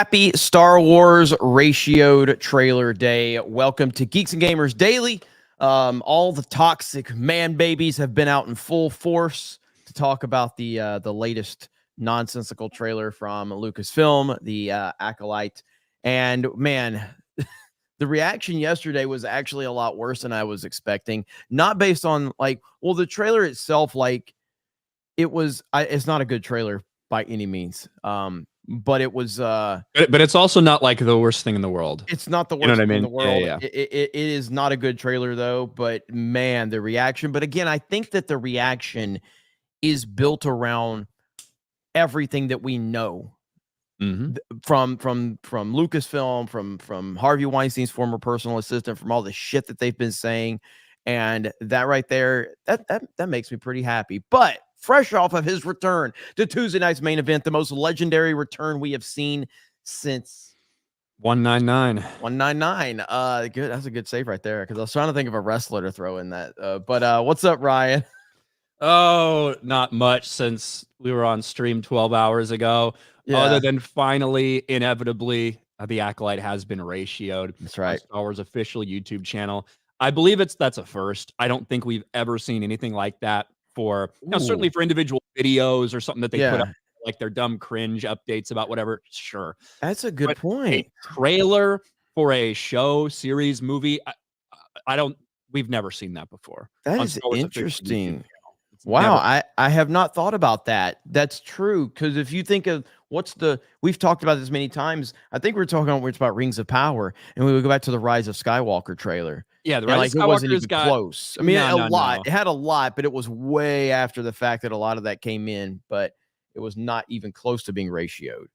Happy Star Wars ratioed trailer day. Welcome to Geeks and Gamers Daily. All the toxic man babies have been out in full force to talk about the latest nonsensical trailer from Lucasfilm, the Acolyte. And man, the reaction yesterday was actually a lot worse than I was expecting. Not based on the trailer itself, it's not a good trailer by any means. But it was but it's also not like the worst thing in the world. It's not the worst thing in the world. Yeah. It is not a good trailer though, but man, the reaction. But again, I think that the reaction is built around everything that we know from Lucasfilm, from Harvey Weinstein's former personal assistant, from all the shit that they've been saying. And that right there, that makes me pretty happy. But fresh off of his return to Tuesday night's main event, the most legendary return we have seen since 199. 199. Good. That's a good save right there, because I was trying to think of a wrestler to throw in that. But what's up, Ryan? Oh, not much since we were on stream 12 hours ago. Yeah. Other than finally, inevitably, the Acolyte has been ratioed. That's right. On Star Wars official YouTube channel. I believe that's a first. I don't think we've ever seen anything like that for certainly for individual videos or something that they put up, like their dumb cringe updates about whatever. Sure, that's a good point. A trailer for a show, series, movie. We've never seen that before. That is interesting. Wow, I have not thought about that. That's true, because if you think of we've talked about this many times. I think we're talking about Rings of Power, and we would go back to the Rise of Skywalker trailer. Yeah, the Rise of Skywalker, it wasn't even close. I mean, It had a lot, but it was way after the fact that a lot of that came in, but it was not even close to being ratioed.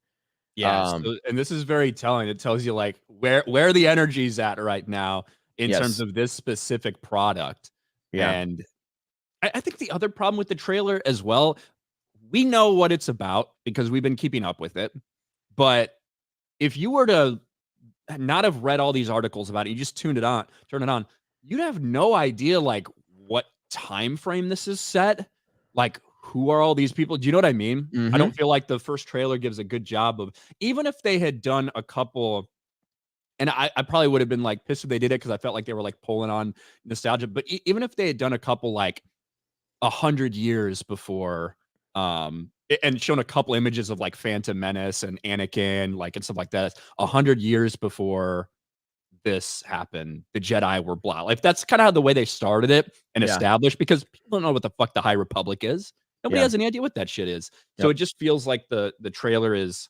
Yeah, and this is very telling. It tells you like where the energy's at right now in terms of this specific product. Yeah. And I think the other problem with the trailer as well, we know what it's about because we've been keeping up with it. But if you were to not have read all these articles about it, you just turn it on, you'd have no idea like what time frame this is set. Like, who are all these people? Do you know what I mean? I don't feel like the first trailer gives a good job of, even if they had done a couple, and I probably would have been like pissed if they did it because I felt like they were like pulling on nostalgia. But even if they had done a couple like 100 years before, and shown a couple images of like Phantom Menace and Anakin, like, and stuff like that, 100 years before this happened, the Jedi were blah. Like, that's kind of how the way they started it and established, because people don't know what the fuck the High Republic is. Nobody has any idea what that shit is. So it just feels like the trailer is,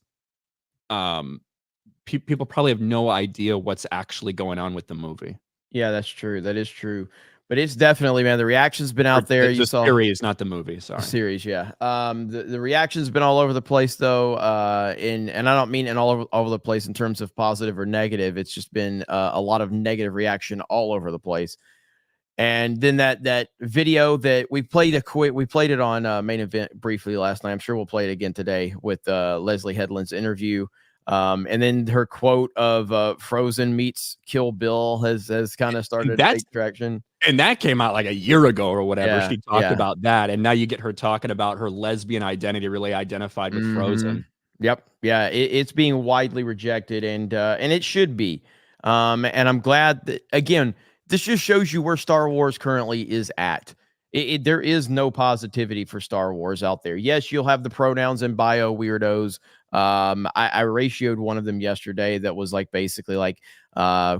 people probably have no idea what's actually going on with the movie. Yeah, that's true. That is true. But it's definitely, man, the reaction's been out there. You saw the series, not the movie. Sorry, the series. Yeah. The reaction's been all over the place though. And I don't mean all over the place in terms of positive or negative. It's just been a lot of negative reaction all over the place. And then that video that we played it on main event briefly last night. I'm sure we'll play it again today with Leslie Headland's interview. And then her quote of Frozen meets Kill Bill has kind of started to take traction. And that came out like a year ago or whatever. She talked about that. And now you get her talking about her lesbian identity, really identified with Frozen. Yep. Yeah. It's being widely rejected, and it should be. And I'm glad that, again, this just shows you where Star Wars currently is at. There is no positivity for Star Wars out there. Yes, you'll have the pronouns and bio weirdos. I ratioed one of them yesterday that was like basically like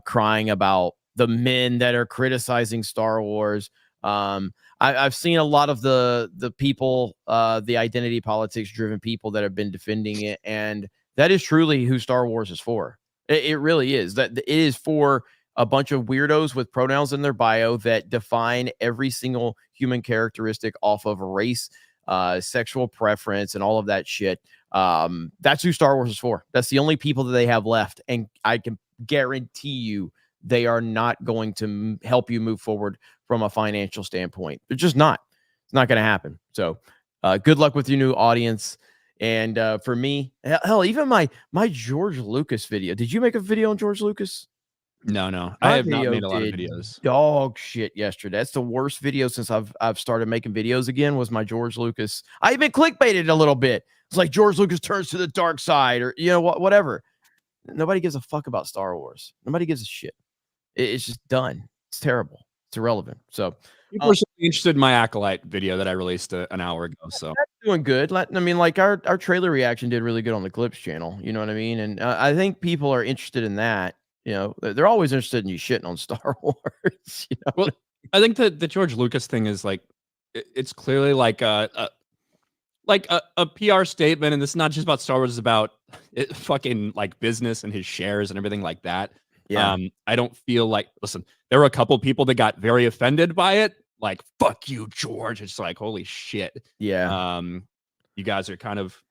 crying about the men that are criticizing Star Wars. I've seen a lot of the people, the identity politics driven people that have been defending it, and that is truly who Star Wars is for. It really is. That it is for a bunch of weirdos with pronouns in their bio that define every single human characteristic off of race, sexual preference, and all of that shit. That's who Star Wars is for. That's the only people that they have left, and I can guarantee you they are not going to help you move forward from a financial standpoint. They're just not. It's not going to happen. So good luck with your new audience. And for me, hell, even my George Lucas video. Did you make a video on George Lucas? No. I have not made a lot of videos. Dog shit yesterday. That's the worst video since I've started making videos again, was my George Lucas. I even clickbaited a little bit. It's like George Lucas turns to the dark side, or whatever. Nobody gives a fuck about Star Wars. Nobody gives a shit. It's just done. It's terrible. It's irrelevant. So People are so interested in my Acolyte video that I released an hour ago. So that's doing good. I mean, like our trailer reaction did really good on the Clips channel. You know what I mean? And I think people are interested in that. You know, they're always interested in you shitting on Star Wars. You know? well, I think the George Lucas thing is like it's clearly like a PR statement, and it's not just about Star Wars; it's about fucking like business and his shares and everything like that. Yeah. I don't feel like listen. There were a couple people that got very offended by it, like "fuck you, George." It's like holy shit. Yeah. You guys are kind of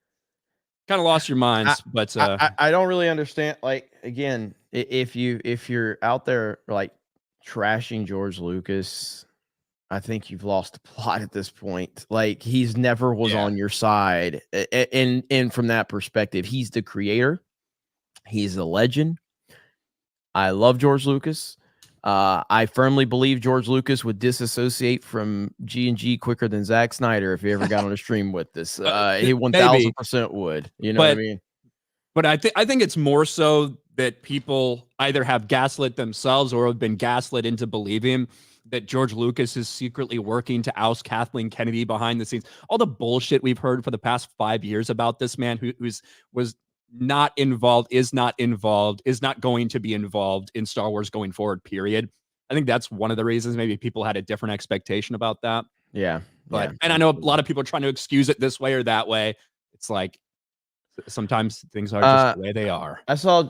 lost your minds, but I don't really understand. Like again, if you're out there like trashing George Lucas, I think you've lost the plot at this point. Like he's never was on your side, and from that perspective, he's the creator. He's the legend. I love George Lucas. I firmly believe George Lucas would disassociate from G&G quicker than Zack Snyder if he ever got on a stream with this. He 1000% would. You know what I mean? But I think it's more so that people either have gaslit themselves or have been gaslit into believing that George Lucas is secretly working to oust Kathleen Kennedy behind the scenes. All the bullshit we've heard for the past 5 years about this man was not involved, is not going to be involved in Star Wars going forward, period. I think that's one of the reasons maybe people had a different expectation about that. Yeah. But and I know a lot of people are trying to excuse it this way or that way. It's like sometimes things are just the way they are. I saw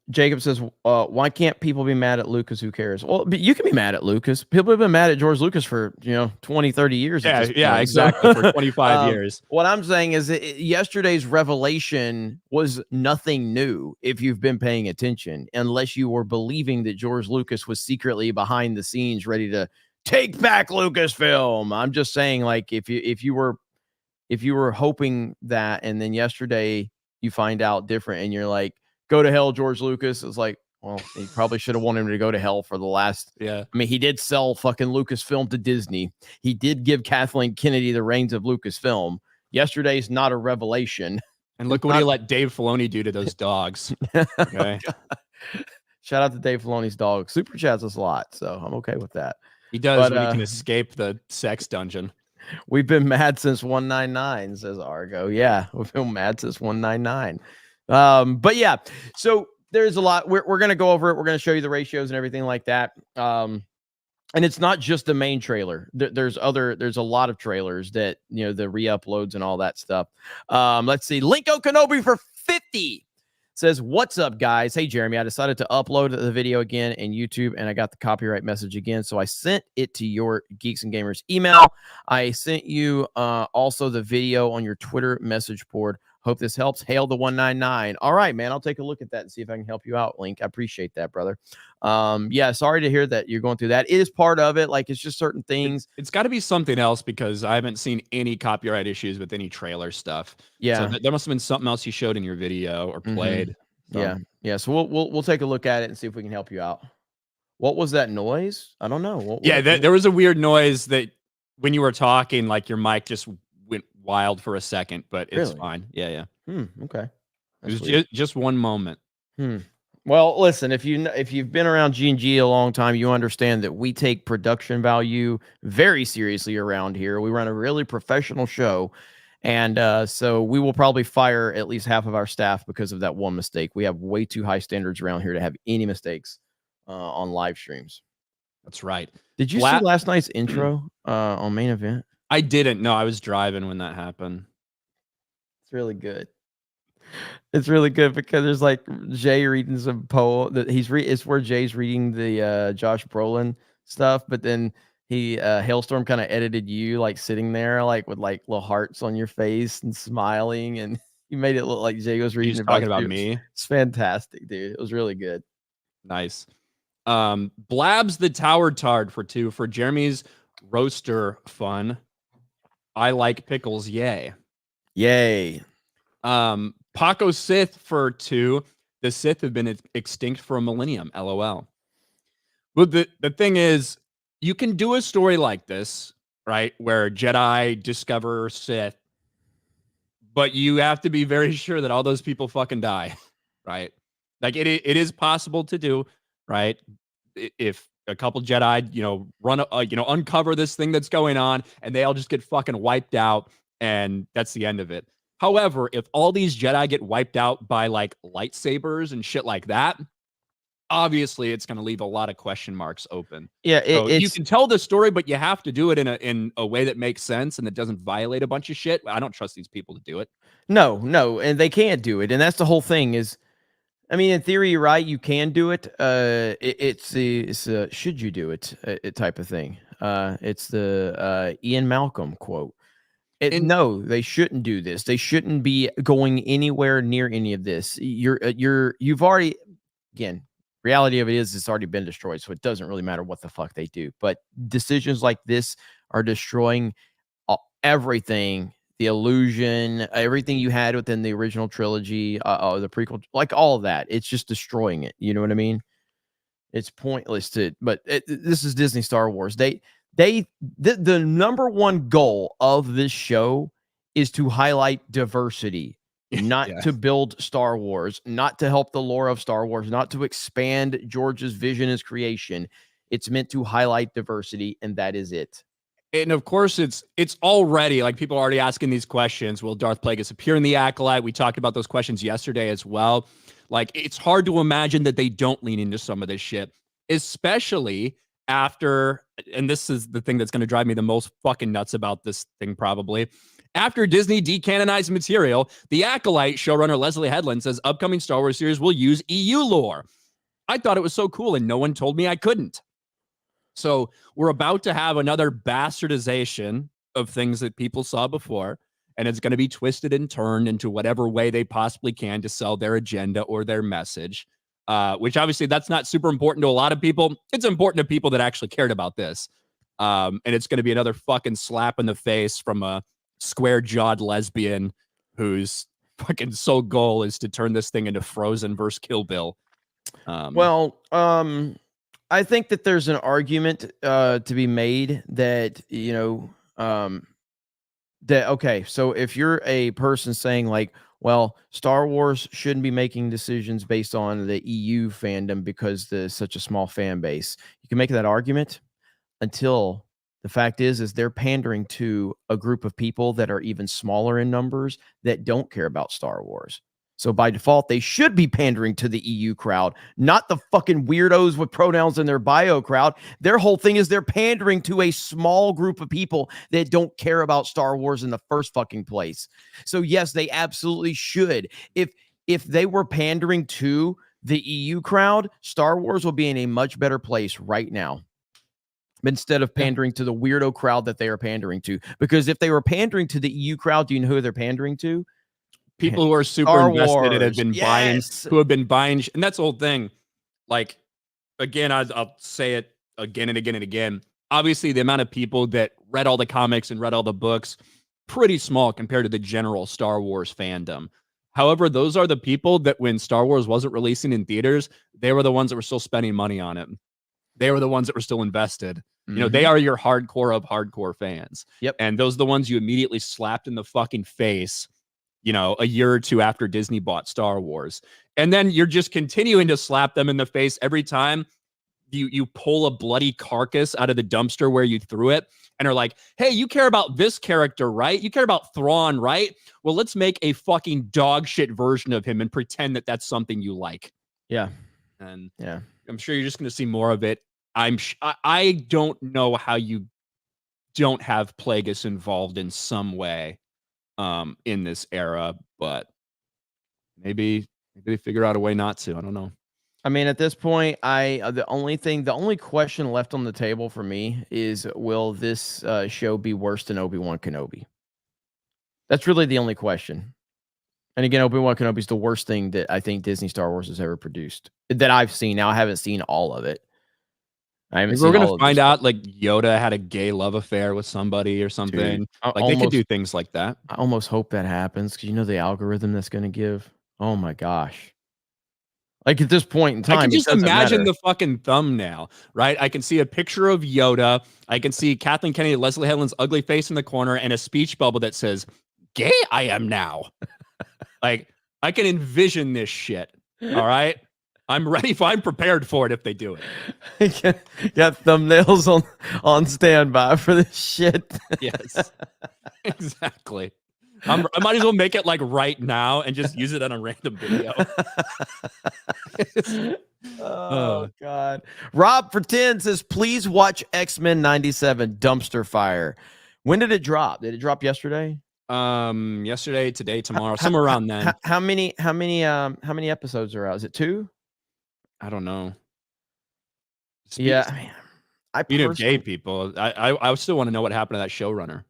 Jacob says, why can't people be mad at Lucas? Who cares? Well, but you can be mad at Lucas. People have been mad at George Lucas for 20, 30 years. Yeah, exactly. For 25 years. What I'm saying is yesterday's revelation was nothing new if you've been paying attention, unless you were believing that George Lucas was secretly behind the scenes ready to take back Lucasfilm. I'm just saying, like, if you were hoping that, and then yesterday you find out different and you're like, go to hell, George Lucas. It's like, well, he probably should have wanted him to go to hell for the last. Yeah. I mean, he did sell fucking Lucasfilm to Disney. He did give Kathleen Kennedy the reins of Lucasfilm. Yesterday's not a revelation. And look what he let Dave Filoni do to those dogs. Okay. Shout out to Dave Filoni's dog. Super chats us a lot, so I'm okay with that. He does when he can escape the sex dungeon. We've been mad since 199, says Argo. Yeah, we've been mad since 199. But yeah, so there's a lot. We're going to go over it. We're going to show you the ratios and everything like that. And it's not just the main trailer. There's a lot of trailers that, the re-uploads and all that stuff. Let's see. Linko Kenobi for 50 says, what's up, guys? Hey, Jeremy, I decided to upload the video again in YouTube, and I got the copyright message again. So I sent it to your Geeks and Gamers email. I sent you also the video on your Twitter message board. Hope this helps. Hail the 199. All right, man. I'll take a look at that and see if I can help you out, Link. I appreciate that, brother. Yeah, sorry to hear that you're going through that. It is part of it. Like, it's just certain things. It's got to be something else, because I haven't seen any copyright issues with any trailer stuff. Yeah. So there must have been something else you showed in your video or played. Mm-hmm. So. Yeah. So we'll take a look at it and see if we can help you out. What was that noise? I don't know. There was a weird noise that when you were talking, like your mic just went wild for a second, but it's fine. Yeah. Okay. That's it was just one moment. Well, listen, if you've been around G&G a long time, you understand that we take production value very seriously around here. We run a really professional show, and so we will probably fire at least half of our staff because of that one mistake. We have way too high standards around here to have any mistakes on live streams. That's right. Did you see last night's intro on Main Event? I didn't. No, I was driving when that happened. It's really good. It's really good because there's like Jay reading some poem that it's where Jay's reading the Josh Brolin stuff, but then he Hailstorm kind of edited you like sitting there like with like little hearts on your face and smiling, and he made it look like Jay was reading talking about me. It's fantastic, dude. It was really good. Nice. Blabs the Tower Tard for 2 for Jeremy's roaster fun. I like pickles, yay. Paco Sith for 2. The Sith have been extinct for a millennium. LOL. But the thing is, you can do a story like this, right? Where Jedi discover Sith, but you have to be very sure that all those people fucking die, right? Like it is possible to do, right? If a couple Jedi, uncover this thing that's going on, and they all just get fucking wiped out, and that's the end of it. However, if all these Jedi get wiped out by like lightsabers and shit like that, obviously it's going to leave a lot of question marks open. Yeah, So you it's can tell the story, but you have to do it in a way that makes sense and that doesn't violate a bunch of shit. I don't trust these people to do it. no, and they can't do it, and that's the whole thing. Is I mean, in theory, you're right. You can do it. It's should you do it type of thing. It's the Ian Malcolm quote. And No, they shouldn't do this. They shouldn't be going anywhere near any of this. You've already, again, reality of it is it's already been destroyed, so it doesn't really matter what the fuck they do. But decisions like this are destroying everything, the illusion, everything you had within the original trilogy, the prequel, like all of that. It's just destroying it. You know what I mean? It's pointless but this is Disney Star Wars. The number one goal of this show is to highlight diversity, not yeah. to build Star Wars, not to help the lore of Star Wars, not to expand George's vision as creation. It's meant to highlight diversity, and that is it. And of course, it's already like people are already asking these questions. Will Darth Plagueis appear in the Acolyte? We talked about those questions yesterday as well. Like, it's hard to imagine that they don't lean into some of this shit, especially after, and this is the thing that's going to drive me the most fucking nuts about this thing probably. After Disney decanonized material, the Acolyte showrunner Leslie Headland says upcoming Star Wars series will use EU lore. I thought it was so cool, and no one told me I couldn't. So we're about to have another bastardization of things that people saw before, and it's going to be twisted and turned into whatever way they possibly can to sell their agenda or their message, which obviously that's not super important to a lot of people. It's important to people that actually cared about this. And it's going to be another fucking slap in the face from a square-jawed lesbian whose fucking sole goal is to turn this thing into Frozen versus Kill Bill. I think that there's an argument to be made that, okay, so if you're a person saying like, well, Star Wars shouldn't be making decisions based on the EU fandom because there's such a small fan base, you can make that argument until the fact is they're pandering to a group of people that are even smaller in numbers that don't care about Star Wars. So by default, they should be pandering to the EU crowd, not the fucking weirdos with pronouns in their bio crowd. Their whole thing is they're pandering to a small group of people that don't care about Star Wars in the first fucking place. So yes, they absolutely should. If they were pandering to the EU crowd, Star Wars will be in a much better place right now, instead of pandering to the weirdo crowd that they are pandering to. Because if they were pandering to the EU crowd, do you know who they're pandering to? People who are super Star invested and have Wars. been Yes. buying, and that's the whole thing. Like, again, I'll say it again and again and again. Obviously, the amount of people that read all the comics and read all the books, pretty small compared to the general Star Wars fandom. However, those are the people that when Star Wars wasn't releasing in theaters, they were the ones that were still spending money on it. They were the ones that were still invested. You know, they are your hardcore of hardcore fans. Yep. And those are the ones you immediately slapped in the fucking face, a year or two after Disney bought Star Wars. And then you're just continuing to slap them in the face every time you pull a bloody carcass out of the dumpster where you threw it and are like, hey, you care about this character, right? You care about Thrawn, right? Well, let's make a fucking dog shit version of him and pretend that that's something you like. Yeah. And yeah, I'm sure you're just going to see more of it. I don't know how you don't have Plagueis involved in some way in this era, but maybe they figure out a way not to. I don't know. I mean, at this point, the only question left on the table for me is, will this show be worse than Obi-Wan Kenobi? That's really the only question. And again, Obi-Wan Kenobi is the worst thing that I think Disney Star Wars has ever produced that I've seen. Now, I haven't seen all of it. We're going to find out like Yoda had a gay love affair with somebody or something. Dude, like they could do things like that. I almost hope that happens because the algorithm that's going to give. Oh my gosh. Like at this point in time, I can just imagine matter. the fucking thumbnail, right? I can see a picture of Yoda. I can see Kathleen Kennedy, Leslie Headland's ugly face in the corner, and a speech bubble that says, "Gay I am now." Like I can envision this shit. All right. I'm ready. I'm prepared for it if they do it. Got thumbnails on standby for this shit. Yes, exactly. I might as well make it like right now and just use it on a random video. Oh God. Rob for 10 says, please watch X-Men 97 Dumpster Fire. When did it drop? Did it drop yesterday? Yesterday, today, tomorrow, somewhere around then. How many episodes are out? Is it 2? I don't know. Yeah, I mean, Speaking of gay people, I still want to know what happened to that showrunner.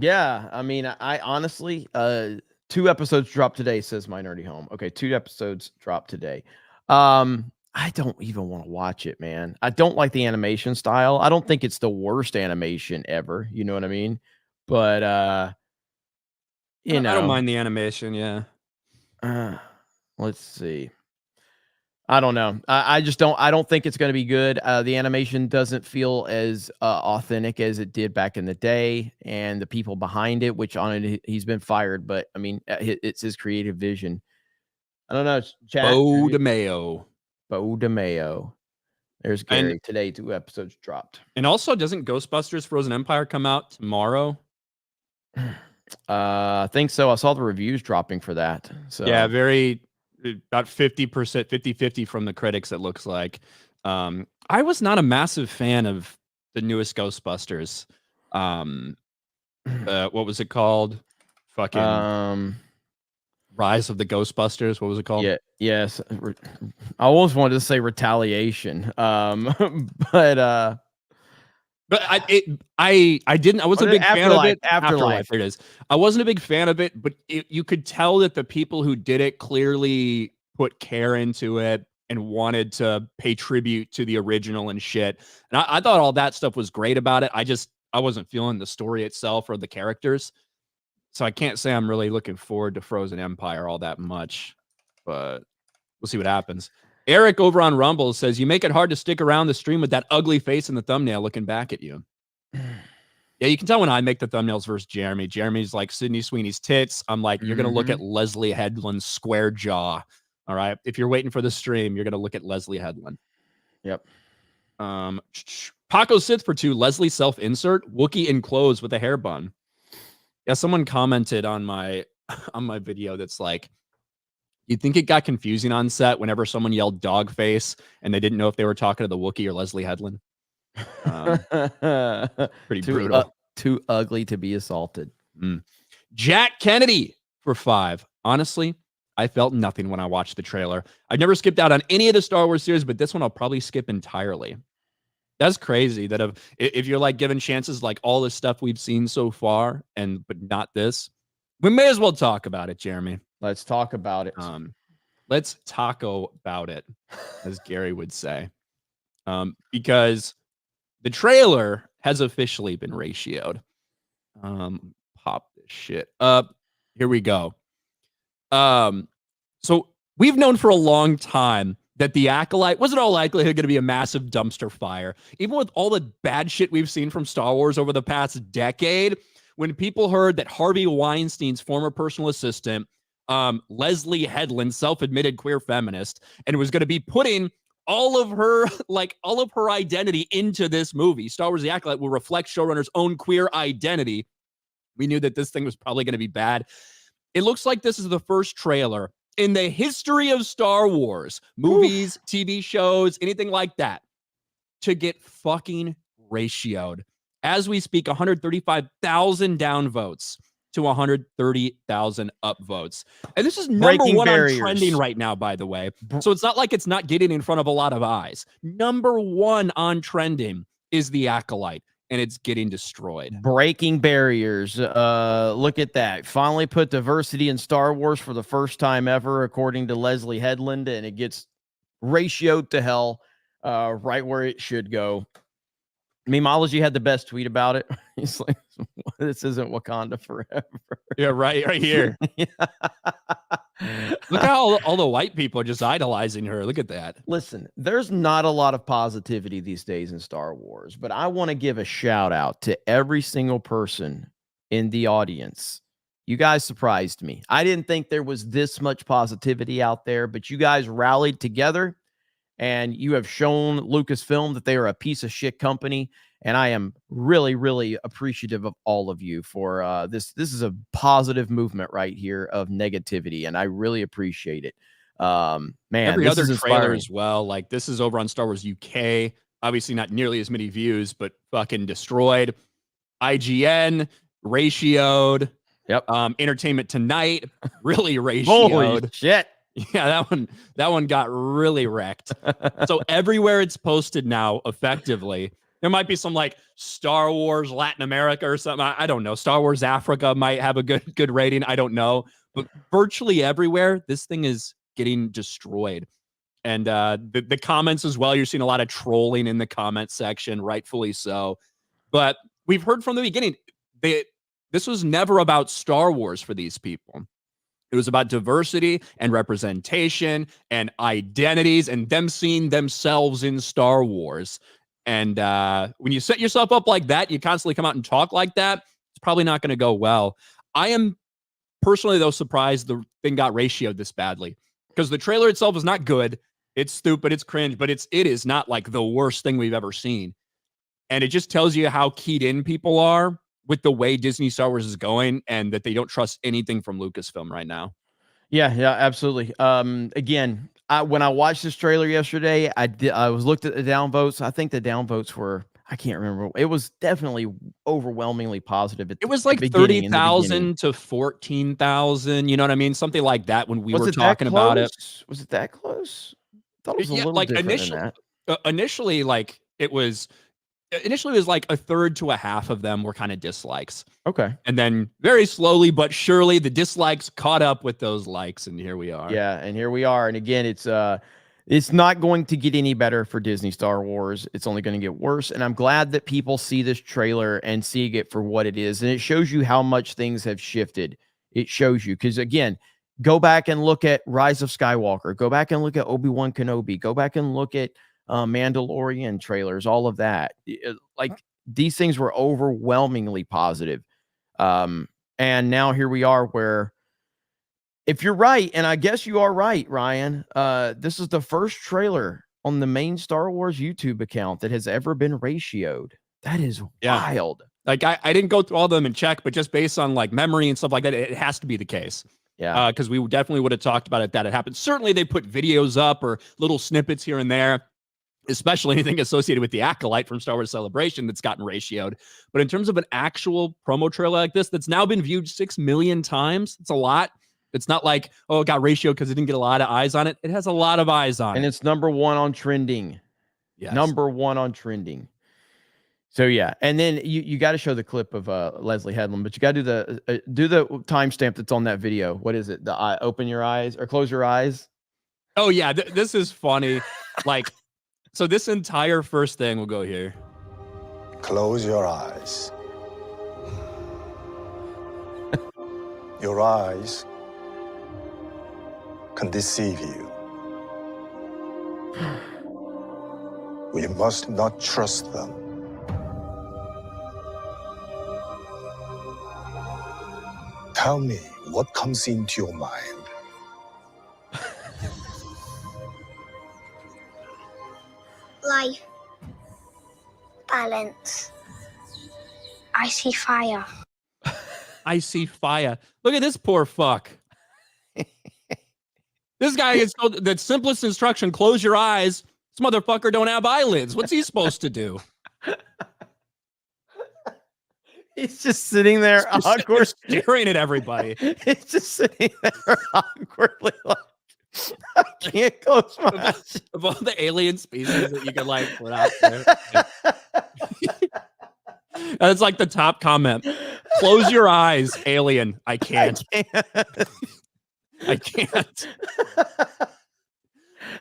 Yeah, I mean, I honestly, 2 episodes dropped today, says my nerdy home. Okay, 2 episodes dropped today. I don't even want to watch it, man. I don't like the animation style. I don't think it's the worst animation ever. You know what I mean? But I don't mind the animation. Yeah. Let's see. I don't know. I just don't. I don't think it's going to be good. The animation doesn't feel as authentic as it did back in the day, and the people behind it, which on it he's been fired. But I mean, it's his creative vision. I don't know. Bo DeMayo. Bo DeMayo. There's Gary. And today, 2 episodes dropped. And also, doesn't Ghostbusters Frozen Empire come out tomorrow? I think so. I saw the reviews dropping for that. So yeah, about 50%, 50-50 from the critics, it looks like. I was not a massive fan of the newest Ghostbusters. What was it called? Fucking Rise of the Ghostbusters. What was it called? Yeah, yes. I almost wanted to say Retaliation. But I didn't. I wasn't a big fan of it. Afterlife. There it is. I wasn't a big fan of it, but you could tell that the people who did it clearly put care into it and wanted to pay tribute to the original and shit. And I thought all that stuff was great about it. I wasn't feeling the story itself or the characters. So I can't say I'm really looking forward to Frozen Empire all that much, but we'll see what happens. Eric over on Rumble says, you make it hard to stick around the stream with that ugly face in the thumbnail looking back at you. Yeah, you can tell when I make the thumbnails versus Jeremy. Jeremy's like Sydney Sweeney's tits. I'm like, you're going to look at Leslie Headland's square jaw. All right. If you're waiting for the stream, you're going to look at Leslie Headland. Yep. Paco sits for 2. Leslie self-insert. Wookiee in clothes with a hair bun. Yeah, someone commented on my video that's like, you think it got confusing on set whenever someone yelled dog face and they didn't know if they were talking to the Wookiee or Leslie Headland? Pretty brutal. Too ugly to be assaulted. Jack Kennedy for 5. Honestly, I felt nothing when I watched the trailer. I've never skipped out on any of the Star Wars series, but this one I'll probably skip entirely. That's crazy that if you're like given chances like all the stuff we've seen so far but not this, we may as well talk about it, Jeremy. Let's talk about it. Let's taco about it, as Gary would say. Because the trailer has officially been ratioed. Pop this shit up. Here we go. So we've known for a long time that the Acolyte was in all likelihood going to be a massive dumpster fire. Even with all the bad shit we've seen from Star Wars over the past decade, when people heard that Harvey Weinstein's former personal assistant, Leslie Headland, self-admitted queer feminist, and was going to be putting all of her identity into this movie, Star Wars: The Acolyte will reflect showrunner's own queer identity. We knew that this thing was probably going to be bad. It looks like this is the first trailer in the history of Star Wars, movies, TV shows, anything like that, to get fucking ratioed. As we speak, 135,000 downvotes to 130,000 upvotes. And this is number one on trending right now, by the way. So it's not like it's not getting in front of a lot of eyes. Number one on trending is The Acolyte, and it's getting destroyed. Breaking barriers. Look at that. Finally put diversity in Star Wars for the first time ever, according to Leslie Headland, and it gets ratioed to hell right where it should go. Memology had the best tweet about it. He's like, this isn't Wakanda forever. Yeah, right here. Look how all the white people are just idolizing her. Look at that. Listen, there's not a lot of positivity these days in Star Wars, but I want to give a shout out to every single person in the audience, You guys surprised me. I didn't think there was this much positivity out there, but you guys rallied together and you have shown Lucasfilm that they are a piece of shit company. And I am really, really appreciative of all of you for this. This is a positive movement right here of negativity, and I really appreciate it. Man, every this other is trailer inspiring as well. Like this is over on Star Wars UK. Obviously, not nearly as many views, but fucking destroyed. IGN ratioed. Yep. Entertainment Tonight really ratioed. Holy shit. Yeah, that one got really wrecked. So everywhere it's posted now, effectively, there might be some like Star Wars Latin America or something. I don't know. Star Wars Africa might have a good rating. I don't know. But virtually everywhere, this thing is getting destroyed. And the comments as well, you're seeing a lot of trolling in the comment section, rightfully so. But we've heard from the beginning, this was never about Star Wars for these people. It was about diversity and representation and identities and them seeing themselves in Star Wars. And when you set yourself up like that, you constantly come out and talk like that, it's probably not going to go well. I am personally, though, surprised the thing got ratioed this badly because the trailer itself is not good. It's stupid. It's cringe, but it is not like the worst thing we've ever seen. And it just tells you how keyed in people are with the way Disney Star Wars is going and that they don't trust anything from Lucasfilm right now. Yeah, absolutely. Again, when I watched this trailer yesterday, I was looked at the downvotes. I think the downvotes were, I can't remember. It was definitely overwhelmingly positive. It was like 30,000 to 14,000. You know what I mean? Something like that when we were talking about it. Was it that close? I thought it was a little like different initially, than that. Initially, like it was like a third to a half of them were kind of dislikes. Okay. And then very slowly but surely the dislikes caught up with those likes, and here we are. Yeah, and here we are. And again, it's not going to get any better for Disney Star Wars. It's only going to get worse. And I'm glad that people see this trailer and see it for what it is. And it shows you how much things have shifted. It shows you, because again, go back and look at Rise of Skywalker. Go back and look at Obi-Wan Kenobi. Go back and look at Mandalorian trailers, all of that. Like these things were overwhelmingly positive. And now here we are where, if you're right, and I guess you are right, Ryan, this is the first trailer on the main Star Wars YouTube account that has ever been ratioed. That is wild. Like I didn't go through all of them and check, but just based on like memory and stuff like that, it has to be the case. Yeah. Because we definitely would have talked about it that it happened. Certainly they put videos up or little snippets here and there, especially anything associated with the Acolyte from Star Wars Celebration that's gotten ratioed. But in terms of an actual promo trailer like this, that's now been viewed 6 million times, it's a lot. It's not like, oh, it got ratioed because it didn't get a lot of eyes on it. It has a lot of eyes on it. And it's number one on trending. Yes. Number one on trending. So, yeah. And then you got to show the clip of Leslie Headland, but you got to do the timestamp that's on that video. What is it? The open your eyes or close your eyes? Oh, yeah. This is funny. Like, so this entire first thing will go here. Close your eyes. Your eyes can deceive you. We must not trust them. Tell me what comes into your mind. Life. Balance. I see fire. I see fire. Look at this poor fuck. This guy is told the simplest instruction, close your eyes. This motherfucker don't have eyelids. What's he supposed to do? He's just sitting there awkward, staring at everybody. He's just sitting there awkwardly like, I can't close my eyes. Of all the alien species that you could like put out there. That's like the top comment. Close your eyes, alien. I can't. I can't.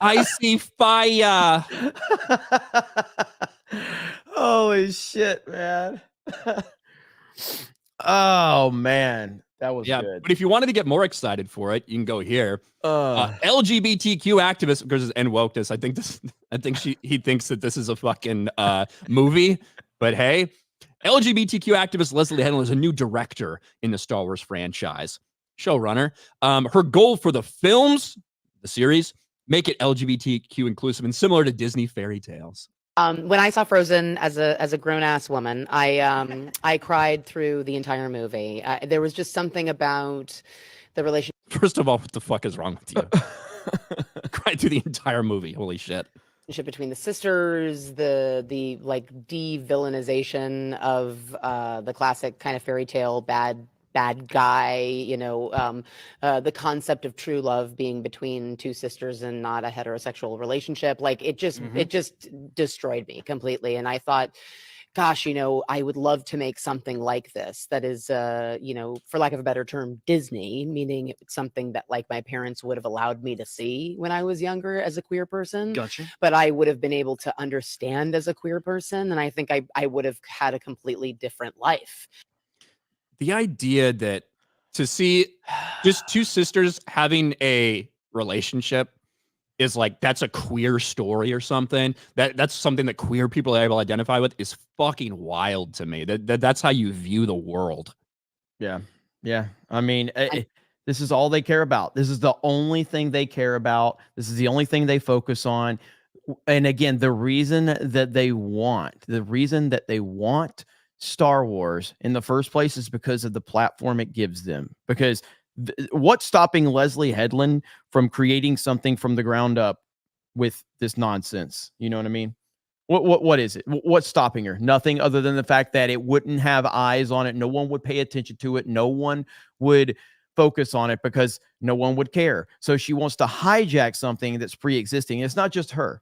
I see fire. Holy shit, man. Oh, man. That was good. But if you wanted to get more excited for it, you can go here. LGBTQ activist and wokeness. I think he thinks that this is a fucking movie. But hey, LGBTQ activist Leslie Hedlund is a new director in the Star Wars franchise, showrunner. Her goal for the films, the series, make it LGBTQ inclusive and similar to Disney fairy tales. When I saw Frozen as a grown ass woman, I cried through the entire movie. There was just something about the relationship. First of all, what the fuck is wrong with you? Cried through the entire movie. Holy shit. Between the sisters, the like de-villainization of the classic kind of fairy tale bad guy, you know, the concept of true love being between two sisters and not a heterosexual relationship. Like it just destroyed me completely. And I thought, gosh, you know, I would love to make something like this that is, you know, for lack of a better term, Disney, meaning it's something that like my parents would have allowed me to see when I was younger as a queer person. Gotcha. But I would have been able to understand as a queer person. And I think I would have had a completely different life. The idea that to see just two sisters having a relationship is like, that's a queer story or something. That's something that queer people are able to identify with is fucking wild to me. That's how you view the world. Yeah. Yeah. I mean, this is all they care about. This is the only thing they care about. This is the only thing they focus on. And again, the reason that they want Star Wars in the first place is because of the platform it gives them. Because what's stopping Leslie Hedlund from creating something from the ground up with this nonsense? You know what I mean? What is it? What's stopping her? Nothing other than the fact that it wouldn't have eyes on it. No one would pay attention to it. No one would focus on it because no one would care. So she wants to hijack something that's pre-existing. It's not just her.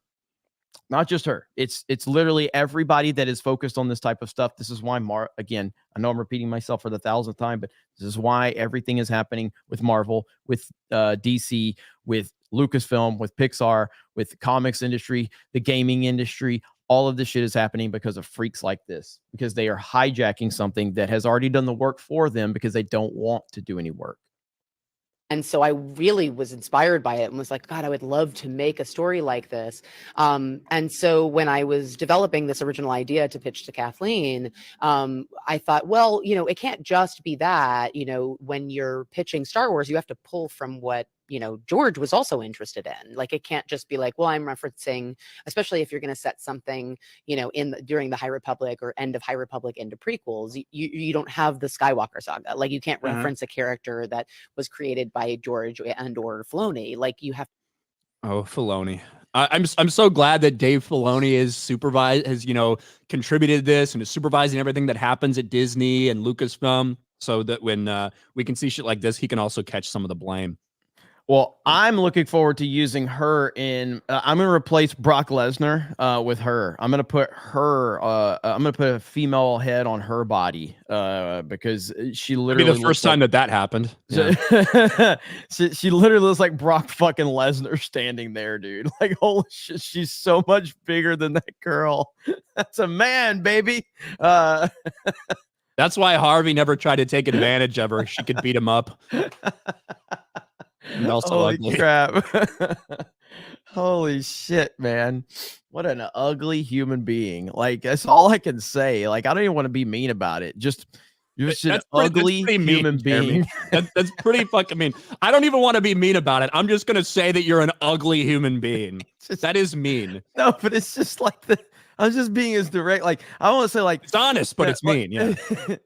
Not just her. It's literally everybody that is focused on this type of stuff. This is why again, I know I'm repeating myself for the 1,000th time, but this is why everything is happening with Marvel, with DC, with Lucasfilm, with Pixar, with the comics industry, the gaming industry. All of this shit is happening because of freaks like this, because they are hijacking something that has already done the work for them because they don't want to do any work. And so I really was inspired by it and was like, God, I would love to make a story like this. And so when I was developing this original idea to pitch to Kathleen, I thought, well, you know, it can't just be that, you know, when you're pitching Star Wars, you have to pull from what, you know, George was also interested in. Like, it can't just be like, well, I'm referencing, especially if you're going to set something, you know, during the High Republic or end of High Republic into prequels, you don't have the Skywalker saga. Like, you can't reference a character that was created by George and or Filoni. Like, you have. Oh, Filoni. I'm so glad that Dave Filoni has, you know, contributed this and is supervising everything that happens at Disney and Lucasfilm, so that when we can see shit like this, he can also catch some of the blame. Well, I'm looking forward to using her in. I'm going to replace Brock Lesnar with her. I'm going to put her. I'm going to put a female head on her body because she literally. It'd be the first time that happened. Yeah. she literally looks like Brock fucking Lesnar standing there, dude. Like, holy shit, she's so much bigger than that girl. That's a man, baby. That's why Harvey never tried to take advantage of her. She could beat him up. And also holy ugly. Crap. Holy shit, man. What an ugly human being. Like, that's all I can say. Like, I don't even want to be mean about it. Just you're just an ugly human being. That's pretty fucking mean. I don't even want to be mean about it. I'm just going to say that you're an ugly human being. That is mean. No, but it's just like I'm just being as direct. Like, I want to say, like, it's honest, but it's mean. Yeah,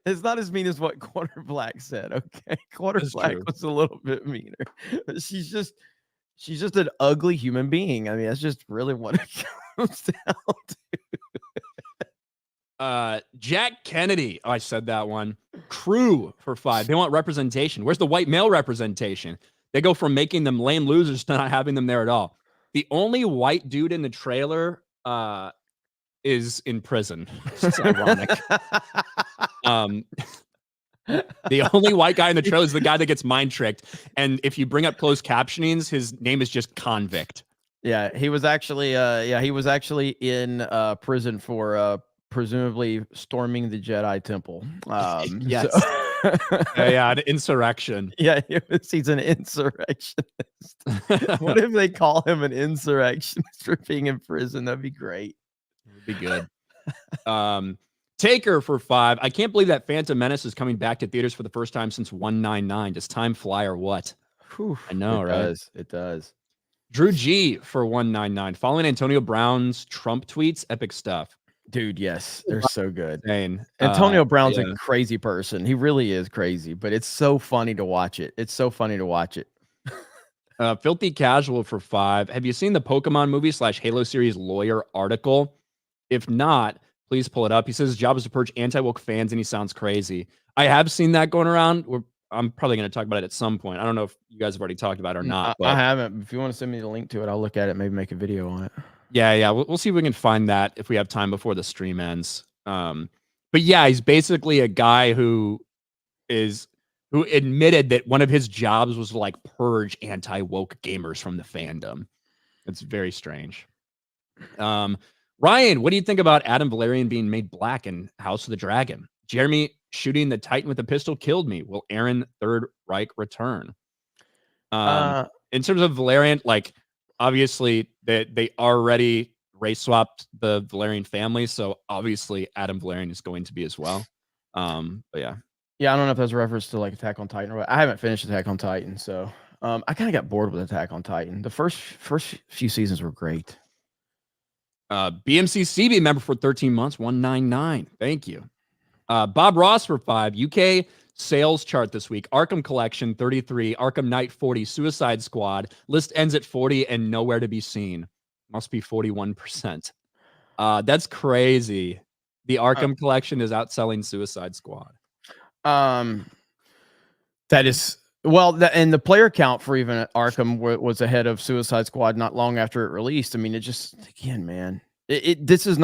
it's not as mean as what Quarter Black said. Okay, Quarter Black was a little bit meaner. But she's just an ugly human being. I mean, that's just really what it comes down to. Jack Kennedy. Oh, I said that one. Crew for 5. They want representation. Where's the white male representation? They go from making them lame losers to not having them there at all. The only white dude in the trailer is in prison. It's ironic. The only white guy in the trailer is the guy that gets mind tricked. And if you bring up closed captionings, his name is just Convict. Yeah, he was actually in prison for presumably storming the Jedi Temple. Yes. So an insurrection. Yeah, he's an insurrectionist. What if they call him an insurrectionist for being in prison? That'd be great. It would be good. Taker for 5. I can't believe that Phantom Menace is coming back to theaters for the first time since 199. Does time fly or what? Whew, I know, it right? does. It does. Drew G for 199. Following Antonio Brown's Trump tweets, epic stuff. Dude, yes, they're so good. Insane. Antonio Brown's yeah. a crazy person. He really is crazy, but it's so funny to watch it. It's so funny to watch it. Filthy Casual for 5. Have you seen the Pokemon movie / Halo series lawyer article? If not, please pull it up. He says his job is to purge anti-woke fans, and he sounds crazy. I have seen that going around. I'm probably going to talk about it at some point. I don't know if you guys have already talked about it or not. I haven't. If you want to send me the link to it, I'll look at it. Maybe make a video on it. Yeah. We'll see if we can find that if we have time before the stream ends. But yeah, he's basically a guy who admitted that one of his jobs was to like purge anti-woke gamers from the fandom. It's very strange. Ryan, what do you think about Adam Valerian being made black in House of the Dragon? Jeremy shooting the Titan with a pistol killed me. Will Aaron Third Reich return? In terms of Valerian, like obviously they already race swapped the Valerian family, so obviously Adam Valerian is going to be as well. But yeah. Yeah, I don't know if that's a reference to like Attack on Titan or what. I haven't finished Attack on Titan, so I kind of got bored with Attack on Titan. The first few seasons were great. BMC CB member for 13 months, 199. Thank you. Bob Ross for 5. UK sales chart this week. Arkham Collection 33, Arkham Knight 40, Suicide Squad. List ends at 40 and nowhere to be seen. Must be 41%. That's crazy. The Arkham Collection is outselling Suicide Squad. That is and the player count for even Arkham was ahead of Suicide Squad not long after it released. I mean, it just again, man, this has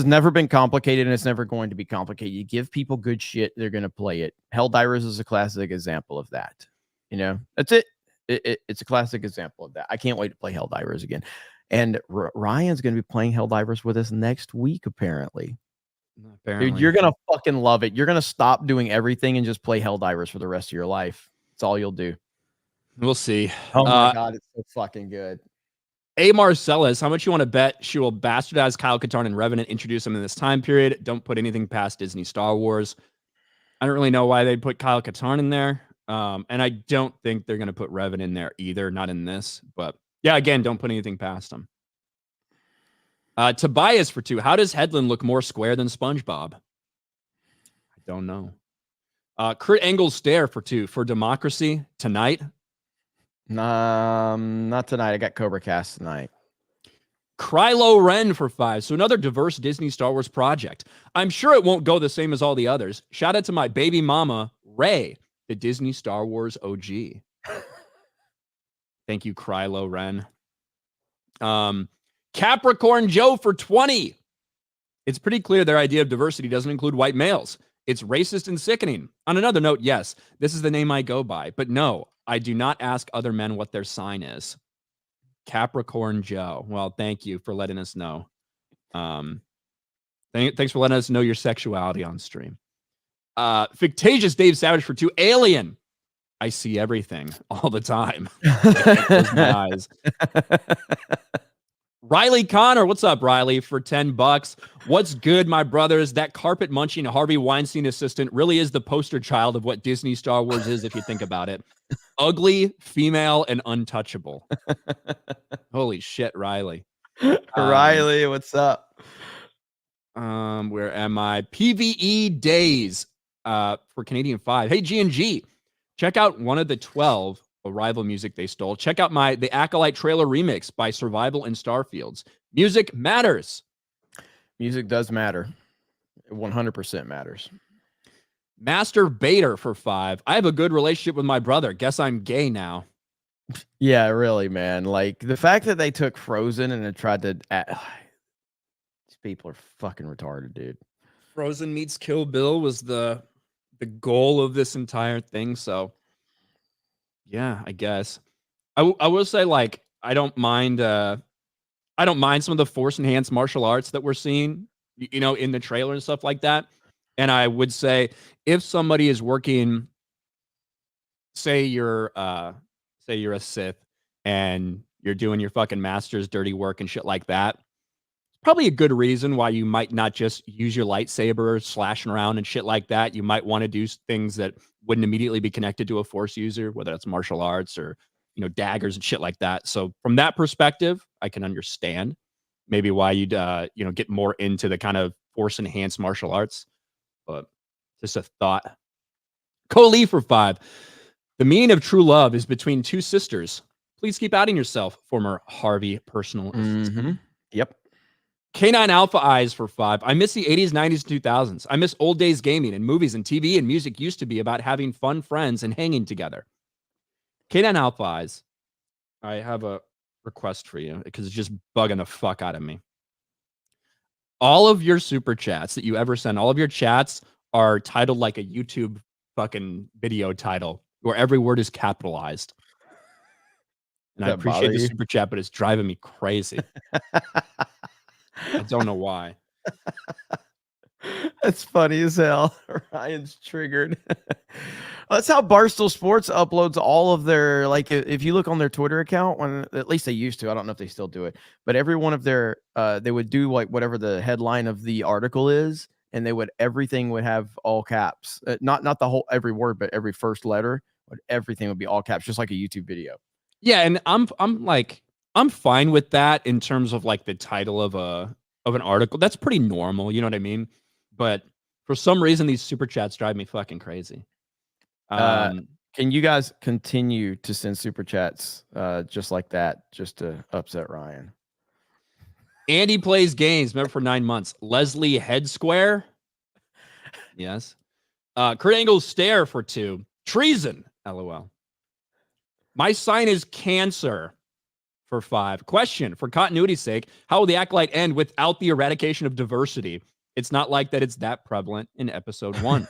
never been complicated, and it's never going to be complicated. You give people good shit, they're going to play it. Helldivers is a classic example of that. You know, that's it. It's a classic example of that. I can't wait to play Helldivers again. And Ryan's going to be playing Helldivers with us next week, apparently. Dude, you're going to fucking love it. You're going to stop doing everything and just play Helldivers for the rest of your life. That's all you'll do. We'll see. Oh my God, it's so fucking good. A. Marcellus, how much you want to bet she will bastardize Kyle Katarn and Revenant, introduce him in this time period? Don't put anything past Disney Star Wars. I don't really know why they put Kyle Katarn in there. And I don't think they're going to put Revenant in there either, not in this. But yeah, again, don't put anything past them. Tobias for 2. How does Headland look more square than SpongeBob? I don't know. Kurt Angle's stare for 2. For Democracy tonight? Not tonight. I got Cobra Cast tonight. Krylo Ren for 5. So another diverse Disney Star Wars project. I'm sure it won't go the same as all the others. Shout out to my baby mama, Ray, the Disney Star Wars OG. Thank you, Krylo Ren. Capricorn Joe for 20. It's pretty clear their idea of diversity doesn't include white males. It's racist and sickening. On another note, yes, this is the name I go by. But no, I do not ask other men what their sign is. Capricorn Joe. Well, thank you for letting us know. Thanks for letting us know your sexuality on stream. Fictitious Dave Savage for 2. Alien. I see everything all the time. My eyes. Riley Connor, what's up, Riley? For $10. What's good, my brothers? That carpet munching Harvey Weinstein assistant really is the poster child of what Disney Star Wars is, if you think about it. Ugly, female, and untouchable. Holy shit, Riley. Riley, what's up? Where am I? PvE Days for Canadian 5. Hey, G&G, check out one of the 12 Arrival music they stole. Check out the Acolyte trailer remix by Survival and Starfields. Music matters. Music does matter. 100% matters. Master Bader for 5. I have a good relationship with my brother. Guess I'm gay now. Yeah, really, man. Like the fact that they took Frozen and it tried to these people are fucking retarded, dude. Frozen meets Kill Bill was the goal of this entire thing, so yeah, I guess. I will say, like, I don't mind some of the force enhanced martial arts that we're seeing, you know, in the trailer and stuff like that. And I would say if somebody is working, say you're a Sith and you're doing your fucking master's dirty work and shit like that, it's probably a good reason why you might not just use your lightsaber slashing around and shit like that. You might want to do things that wouldn't immediately be connected to a Force user, whether that's martial arts or, daggers and shit like that. So from that perspective, I can understand maybe why you'd, get more into the kind of Force enhanced martial arts. But just a thought. Coley for 5. The meaning of true love is between two sisters. Please keep outing yourself, former Harvey personal assistant. Yep. K9 Alpha Eyes for 5. I miss the 80s, 90s, 2000s. I miss old days gaming and movies and TV and music used to be about having fun friends and hanging together. K9 Alpha Eyes, I have a request for you because it's just bugging the fuck out of me. All of your super chats that you ever send, all of your chats are titled like a YouTube fucking video title where every word is capitalized. And I appreciate the super chat, but it's driving me crazy. I don't know why. That's funny as hell. Ryan's triggered. That's how Barstool Sports uploads all of their, like, if you look on their Twitter account, when at least they used to, I don't know if they still do it, but every one of their, they would do like whatever the headline of the article is, and everything would have all caps, not the whole every word, but every first letter, but everything would be all caps, just like a YouTube video. Yeah, and I'm fine with that in terms of like the title of an article. That's pretty normal, you know what I mean? But for some reason, these super chats drive me fucking crazy. Can you guys continue to send super chats just like that, just to upset Ryan? Andy plays games, member for 9 months. Leslie Head Square. Yes. Kurt Angle's stare for 2. Treason. LOL. My sign is Cancer for 5. Question, for continuity's sake, how will the Acolyte end without the eradication of diversity? It's not like that it's that prevalent in episode 1.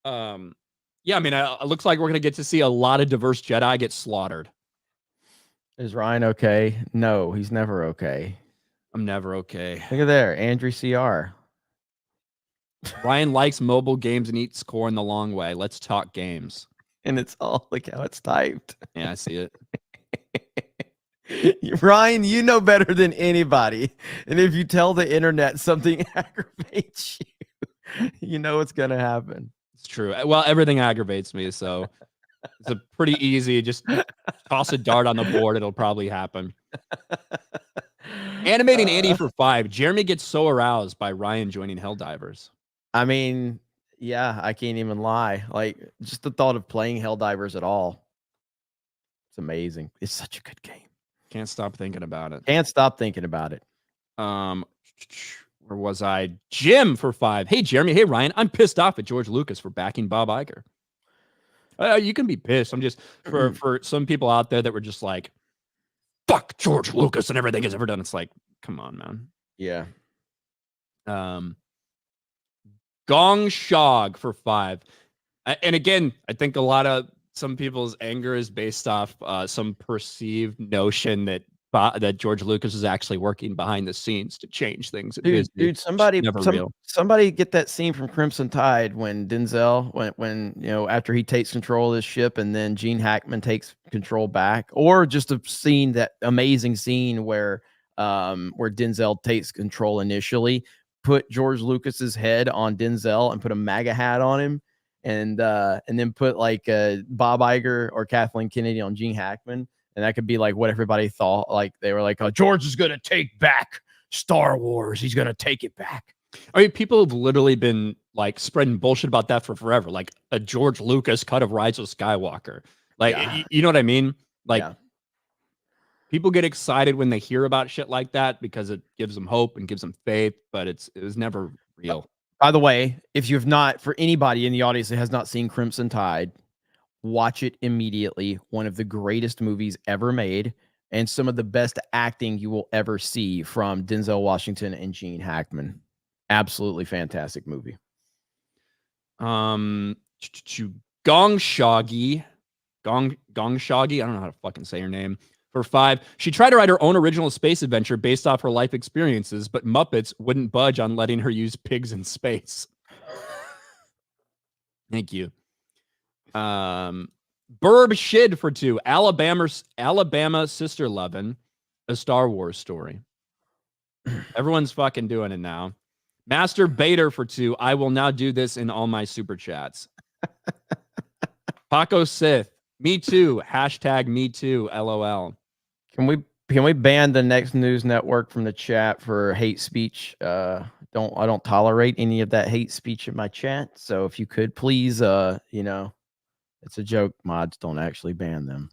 Yeah, I mean, it looks like we're going to get to see a lot of diverse Jedi get slaughtered. Is Ryan okay? No, he's never okay. I'm never okay. Look at there, Andrew CR. Ryan likes mobile games and eats corn the long way. Let's talk games. And it's all, look how it's typed. Yeah, I see it. Ryan, you know better than anybody. And if you tell the internet something aggravates you, you know what's going to happen. It's true. Well, everything aggravates me, so it's a pretty easy, just toss a dart on the board. It'll probably happen. Animating Andy for 5. Jeremy gets so aroused by Ryan joining Helldivers. I mean, yeah, I can't even lie. Like, just the thought of playing Helldivers at all. It's amazing. It's such a good game. Can't stop thinking about it. Can't stop thinking about it. Where was I? Jim for 5. Hey, Jeremy. Hey, Ryan. I'm pissed off at George Lucas for backing Bob Iger. You can be pissed. I'm just, for some people out there that were just like, fuck George Lucas and everything he's ever done. It's like, come on, man. Yeah. Gong Shog for 5. And again, I think some people's anger is based off some perceived notion that George Lucas is actually working behind the scenes to change things. Dude, somebody get that scene from Crimson Tide when Denzel, when after he takes control of his ship and then Gene Hackman takes control back, or just a scene, that amazing scene where Denzel takes control initially. Put George Lucas's head on Denzel and put a MAGA hat on him, and then put like Bob Iger or Kathleen Kennedy on Gene Hackman, and that could be like what everybody thought. Like they were like, "Oh, George is gonna take back Star Wars. He's gonna take it back." I mean, people have literally been like spreading bullshit about that for forever, like a George Lucas cut of Rise of Skywalker. Like, Yeah. you know what I mean? Like. Yeah. People get excited when they hear about shit like that because it gives them hope and gives them faith, but it was never real. By the way, if you have not, for anybody in the audience that has not seen Crimson Tide, watch it immediately. One of the greatest movies ever made, and some of the best acting you will ever see from Denzel Washington and Gene Hackman. Absolutely fantastic movie. Gong Shoggy. I don't know how to fucking say her name. For 5, she tried to write her own original space adventure based off her life experiences, but Muppets wouldn't budge on letting her use pigs in space. Thank you. Burb Shid for 2. Alabama Sister Lovin', a Star Wars story. Everyone's fucking doing it now. Master Bader for 2. I will now do this in all my super chats. Paco Sith. Me too. Hashtag me too. LOL. Can we ban the Next News Network from the chat for hate speech? I don't tolerate any of that hate speech in my chat. So if you could please, you know, it's a joke. Mods don't actually ban them.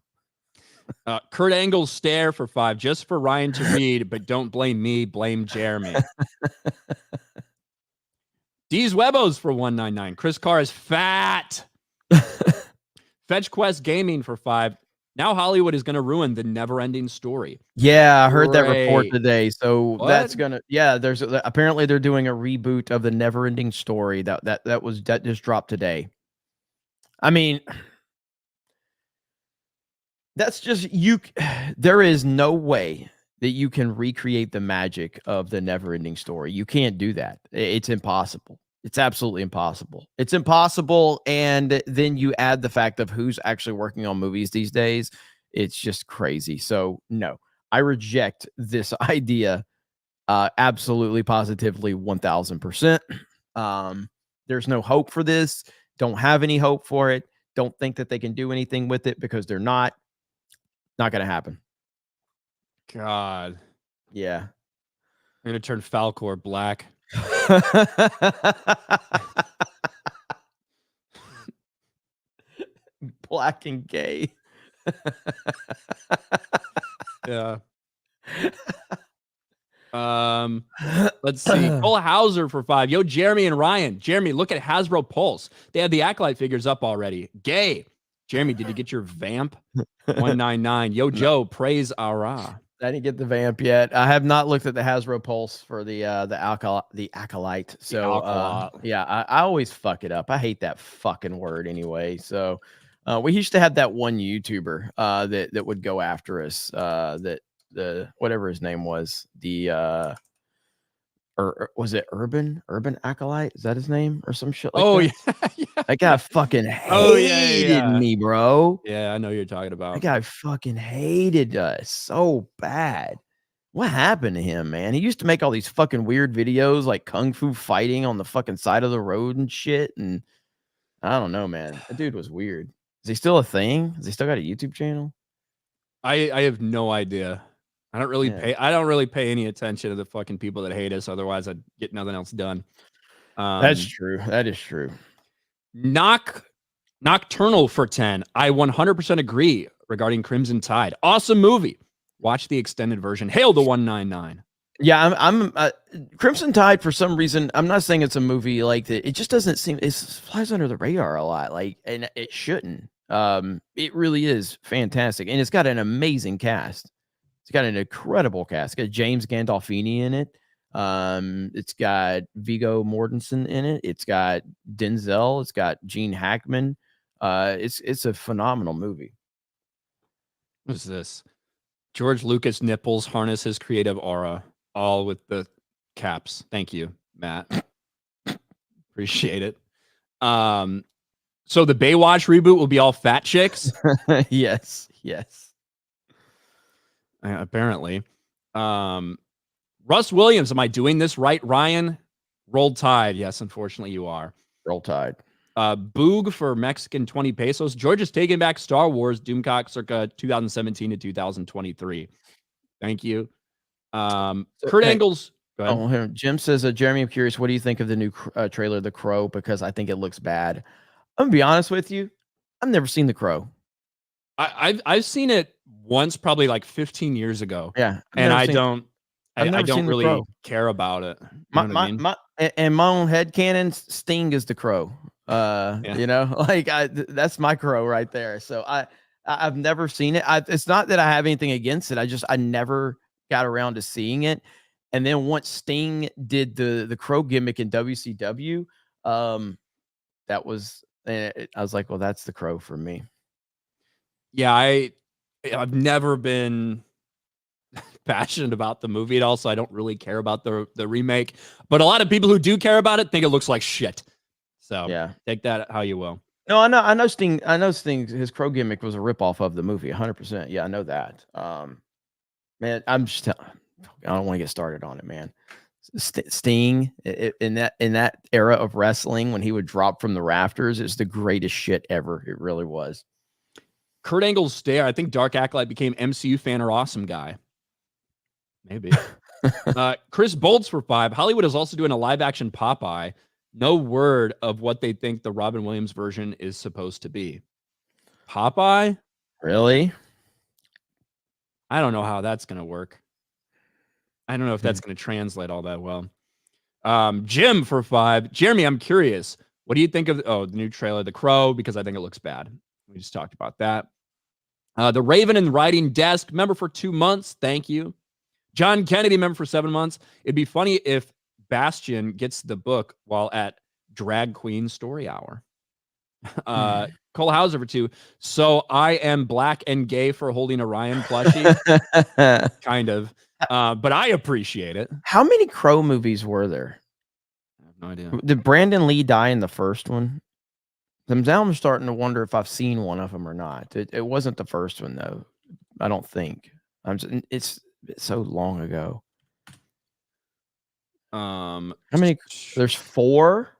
Kurt Angle's stare for 5, just for Ryan to read, but don't blame me, blame Jeremy. D's Webos for 199. Chris Carr is fat. Fetch Quest Gaming for 5. Now Hollywood is going to ruin the never-ending story. Yeah, I heard that report today. So What? that's gonna. Yeah, apparently they're doing a reboot of the never-ending story that just dropped today. I mean, that's just you. There is no way that you can recreate the magic of the never-ending story. You can't do that. It's impossible. It's absolutely impossible. It's impossible. And then you add the fact of who's actually working on movies these days. It's just crazy. So no, I reject this idea. Absolutely, positively, 1000%. There's no hope for this. Don't have any hope for it. Don't think that they can do anything with it because they're not going to happen. God. Yeah. I'm going to turn Falcor black. Black and gay. Yeah. Let's see. Cole Hauser for 5. Yo, Jeremy and Ryan. Jeremy, look at Hasbro Pulse. They have the Acolyte figures up already. Gay. Jeremy, did you get your vamp? 199. Yo, Joe, praise Ara. I didn't get the vamp yet. I have not looked at the Hasbro Pulse for the Acolyte. So yeah, I always fuck it up. I hate that fucking word anyway. So we used to have that one YouTuber that would go after us. That the whatever his name was, the or was it Urban Acolyte? Is that his name or some shit like that? Yeah. That guy fucking hated me, bro. Yeah, I know you're talking about. That guy fucking hated us so bad. What happened to him, man? He used to make all these fucking weird videos like kung fu fighting on the fucking side of the road and shit. And I don't know, man. That dude was weird. Is he still a thing? Has he still got a YouTube channel? I have no idea. I don't really pay any attention to the fucking people that hate us. Otherwise, I'd get nothing else done. That's true. That is true. Nocturnal for 10. I 100% agree regarding Crimson Tide. Awesome movie. Watch the extended version. Hail the 199. Yeah, I'm Crimson Tide for some reason. I'm not saying it's a movie like that. It just doesn't seem it flies under the radar a lot. Like, and it shouldn't. It really is fantastic, and it's got an amazing cast. It's got an incredible cast. It's got James Gandolfini in it. It's got Viggo Mortensen in it. It's got Denzel. It's got Gene Hackman. It's a phenomenal movie. What is this? George Lucas nipples harness his creative aura, all with the caps. Thank you, Matt. Appreciate it. So the Baywatch reboot will be all fat chicks? Yes. Apparently. Russ Williams, am I doing this right, Ryan? Roll Tide. Yes, unfortunately you are. Roll Tide. Boog for Mexican 20 pesos. George is taking back Star Wars Doomcock circa 2017 to 2023. Thank you. Kurt Angle's. Go ahead. Oh, here, Jim says, Jeremy, I'm curious, what do you think of the new trailer, The Crow? Because I think it looks bad. I'm gonna be honest with you. I've never seen The Crow. I've seen it once, probably like 15 years ago. Yeah, and I don't really care about it. My own headcanon, Sting is the Crow. You know, like that's my Crow right there. So I've never seen it. It's not that I have anything against it. I never got around to seeing it. And then once Sting did the Crow gimmick in WCW, that was I was like, well, that's the Crow for me. Yeah, I've never been passionate about the movie at all, so I don't really care about the remake. But a lot of people who do care about it think it looks like shit. So yeah, take that how you will. No, I know Sting. His Crow gimmick was a ripoff of the movie, 100%. Yeah, I know that. Man, I'm just I don't want to get started on it, man. Sting in that era of wrestling, when he would drop from the rafters, is the greatest shit ever. It really was. Kurt Angle's stare. I think Dark Acolyte became MCU fan or awesome guy. Maybe. Chris Bolts for 5. Hollywood is also doing a live action Popeye. No word of what they think the Robin Williams version is supposed to be. Popeye? Really? I don't know how that's going to work. I don't know if that's going to translate all that well. Jim for 5. Jeremy, I'm curious. What do you think of the new trailer, The Crow? Because I think it looks bad. We just talked about that. The Raven and Writing Desk, member for 2 months. Thank you. John Kennedy, member for 7 months. It'd be funny if Bastion gets the book while at Drag Queen Story Hour. Cole Hauser for 2. So I am black and gay for holding a Ryan plushie. Kind of. But I appreciate it. How many Crow movies were there? I have no idea. Did Brandon Lee die in the first one? Now I'm starting to wonder if I've seen one of them or not. It wasn't the first one, though. I don't think. It's so long ago. How many? There's 4.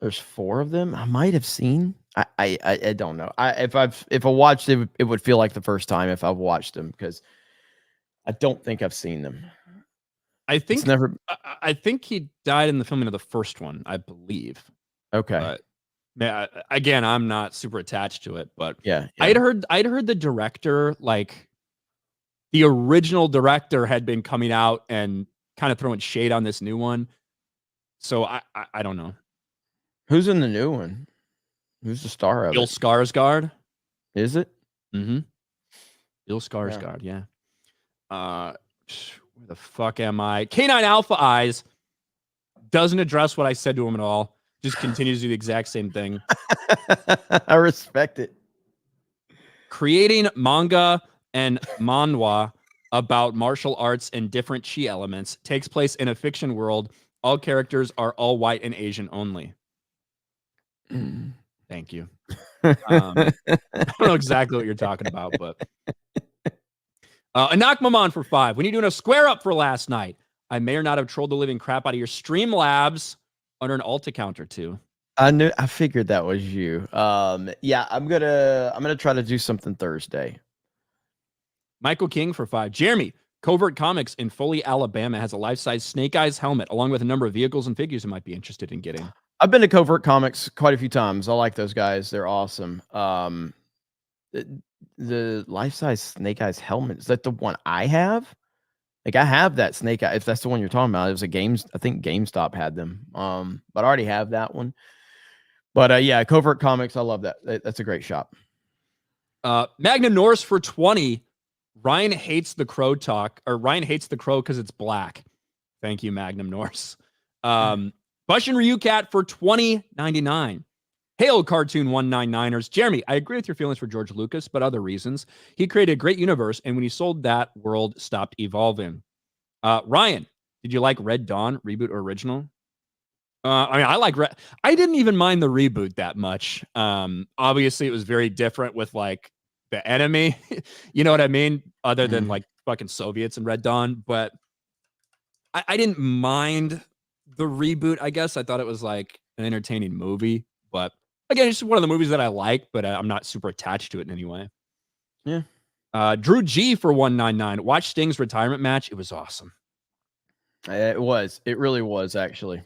There's 4 of them. I might have seen. I don't know. If I watched it, it would feel like the first time if I've watched them, because I don't think I've seen them. I think it's never. I think he died in the filming of the first one, I believe. Okay. But again, I'm not super attached to it, but yeah. I'd heard the director, like the original director, had been coming out and kind of throwing shade on this new one. So I don't know. Who's in the new one? Who's the star of Bill it? Skarsgård. Is it? Mm-hmm. Bill Skarsgård, yeah. Where the fuck am I? K9 Alpha Eyes doesn't address what I said to him at all. Just continues to do the exact same thing. I respect it. Creating manga and manhwa about martial arts and different chi elements takes place in a fiction world. All characters are all white and Asian only. Thank you. I don't know exactly what you're talking about, but Anak Maman for 5. When you doing a square up for last night? I may or not have trolled the living crap out of your Streamlabs under an alt account or 2. I figured that was you. Yeah, I'm gonna try to do something Thursday. Michael King for 5. Jeremy, Covert Comics in Foley, Alabama has a life-size Snake Eyes helmet along with a number of vehicles and figures you might be interested in getting. I've been to Covert Comics quite a few times. I like those guys. They're awesome. The life-size Snake Eyes helmet, is that the one I have? Like, I have that Snake Eye. If that's the one you're talking about, it was I think GameStop had them. But I already have that one. But yeah, Covert Comics, I love that. That's a great shop. Magna Norse for 20. Ryan hates the Crow talk, or Ryan hates the Crow because it's black. Thank you, Magnum Norse. Bush and Ryu Cat for $20.99. Hail Cartoon 199ers. Jeremy, I agree with your feelings for George Lucas, but other reasons. He created a great universe, and when he sold that, world stopped evolving. Ryan, did you like Red Dawn, reboot or original? I mean, I didn't even mind the reboot that much. Obviously, it was very different with like the enemy. You know what I mean? Other than like fucking Soviets and Red Dawn, but I didn't mind the reboot. I guess I thought it was like an entertaining movie, but again, it's just one of the movies that I like, but I'm not super attached to it in any way. Yeah. Drew G for 199. Watch Sting's retirement match. It was awesome. It was. It really was, actually.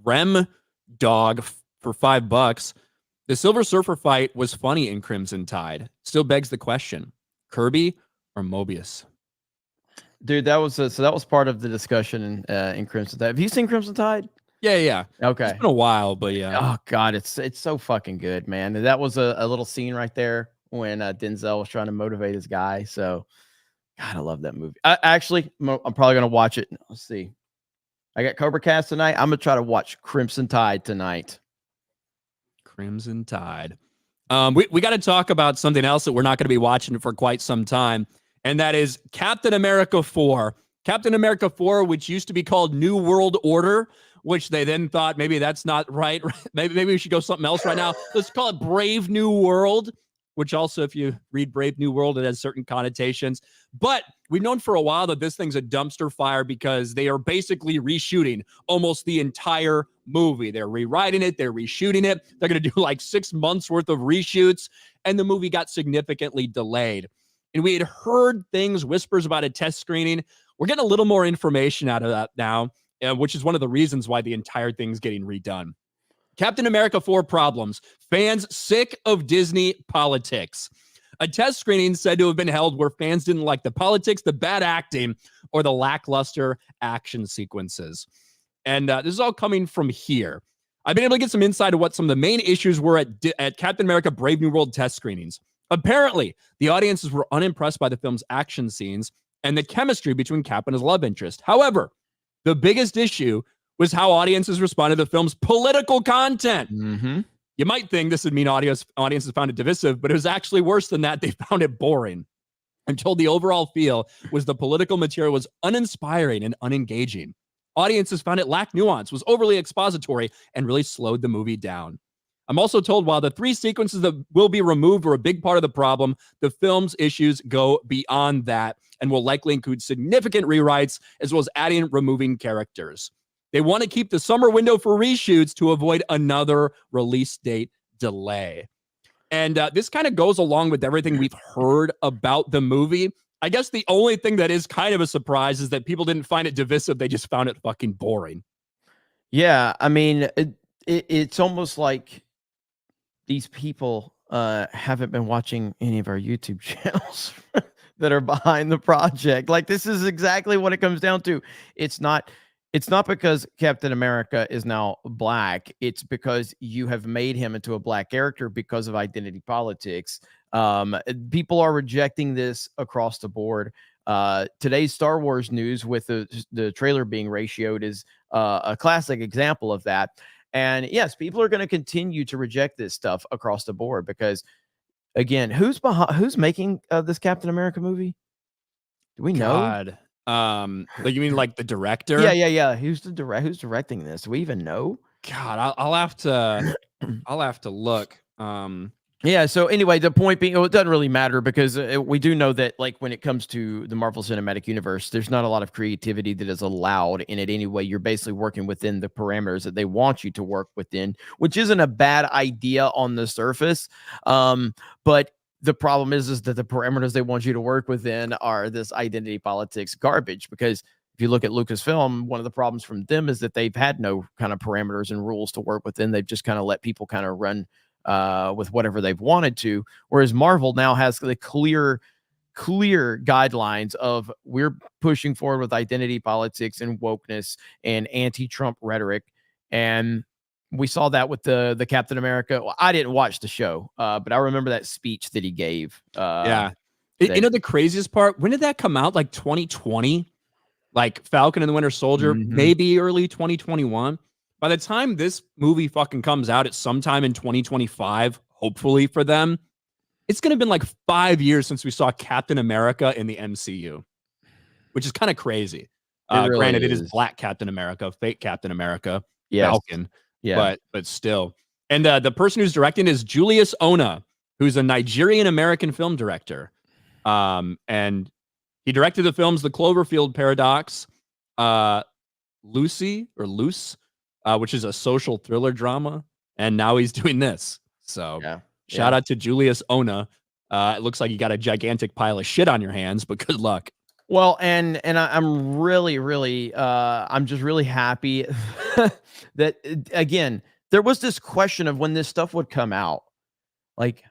Rem Dog for $5. The Silver Surfer fight was funny in Crimson Tide. Still begs the question: Kirby or Mobius? Dude, that was part of the discussion in Crimson Tide. Have you seen Crimson Tide? Yeah. Okay. It's been a while, but yeah. Oh God, it's so fucking good, man. That was a little scene right there when Denzel was trying to motivate his guy. So, God, I love that movie. I'm probably gonna watch it. Let's see. I got Cobra Cast tonight. I'm gonna try to watch Crimson Tide tonight. Crimson Tide. We got to talk about something else that we're not going to be watching for quite some time, and that is Captain America 4. Captain America 4, which used to be called New World Order, which they then thought maybe that's not right. Maybe we should go something else right now. Let's call it Brave New World. which also, if you read Brave New World, it has certain connotations. But we've known for a while that this thing's a dumpster fire because they are basically reshooting almost the entire movie. They're rewriting it, they're reshooting it. They're going to do like 6 months worth of reshoots, and the movie got significantly delayed. And we had heard things, whispers about a test screening. We're getting a little more information out of that now, which is one of the reasons why the entire thing's getting redone. Captain America 4 problems. Fans sick of Disney politics. A test screening said to have been held where fans didn't like the politics, the bad acting, or the lackluster action sequences. And this is all coming from here. I've been able to get some insight of what some of the main issues were at Captain America Brave New World test screenings. Apparently, the audiences were unimpressed by the film's action scenes and the chemistry between Cap and his love interest. However, the biggest issue was how audiences responded to the film's political content. Mm-hmm. You might think this would mean audiences found it divisive, but it was actually worse than that. They found it boring. I'm told the overall feel was the political material was uninspiring and unengaging. Audiences found it lacked nuance, was overly expository, and really slowed the movie down. I'm also told while the 3 sequences that will be removed were a big part of the problem, the film's issues go beyond that and will likely include significant rewrites as well as adding and removing characters. They want to keep the summer window for reshoots to avoid another release date delay. And this kind of goes along with everything we've heard about the movie. I guess the only thing that is kind of a surprise is that people didn't find it divisive. They just found it fucking boring. Yeah, I mean, it's almost like these people haven't been watching any of our YouTube channels that are behind the project. Like, this is exactly what it comes down to. It's not because Captain America is now black. It's because you have made him into a black character because of identity politics. People are rejecting this across the board. Today's Star Wars news with the trailer being ratioed is a classic example of that. And yes, people are going to continue to reject this stuff across the board because, again, who's making this Captain America movie? Do we know? God. Like, you mean like the director? Yeah. Who's directing this? Do we even know? God, I'll have to look. Yeah. So anyway, the point being, it doesn't really matter because we do know that, like, when it comes to the Marvel Cinematic Universe, there's not a lot of creativity that is allowed in it anyway. You're basically working within the parameters that they want you to work within, which isn't a bad idea on the surface. But the problem is that the parameters they want you to work within are this identity politics garbage. Because if you look at Lucasfilm, one of the problems from them is that they've had no kind of parameters and rules to work within. They've just kind of let people kind of run with whatever they've wanted to, whereas Marvel now has the clear guidelines of we're pushing forward with identity politics and wokeness and anti-Trump rhetoric. And we saw that with the Captain America. Well, I didn't watch the show, but I remember that speech that he gave. Yeah. You know, the craziest part, when did that come out? Like 2020? Like Falcon and the Winter Soldier, maybe early 2021. By the time this movie fucking comes out, it's sometime in 2025, hopefully for them, it's going to have been like 5 years since we saw Captain America in the MCU, which is kind of crazy. Really granted, it is Black Captain America, fake Captain America, Falcon, but still. And the person who's directing is Julius Ona, who's a Nigerian-American film director. And he directed the films The Cloverfield Paradox, Lucy, which is a social thriller drama, and now he's doing this. So shout out to Julius Ona. It looks like you got a gigantic pile of shit on your hands, but good luck. Well, and I'm really I'm just really happy that, again, there was this question of when this stuff would come out, like,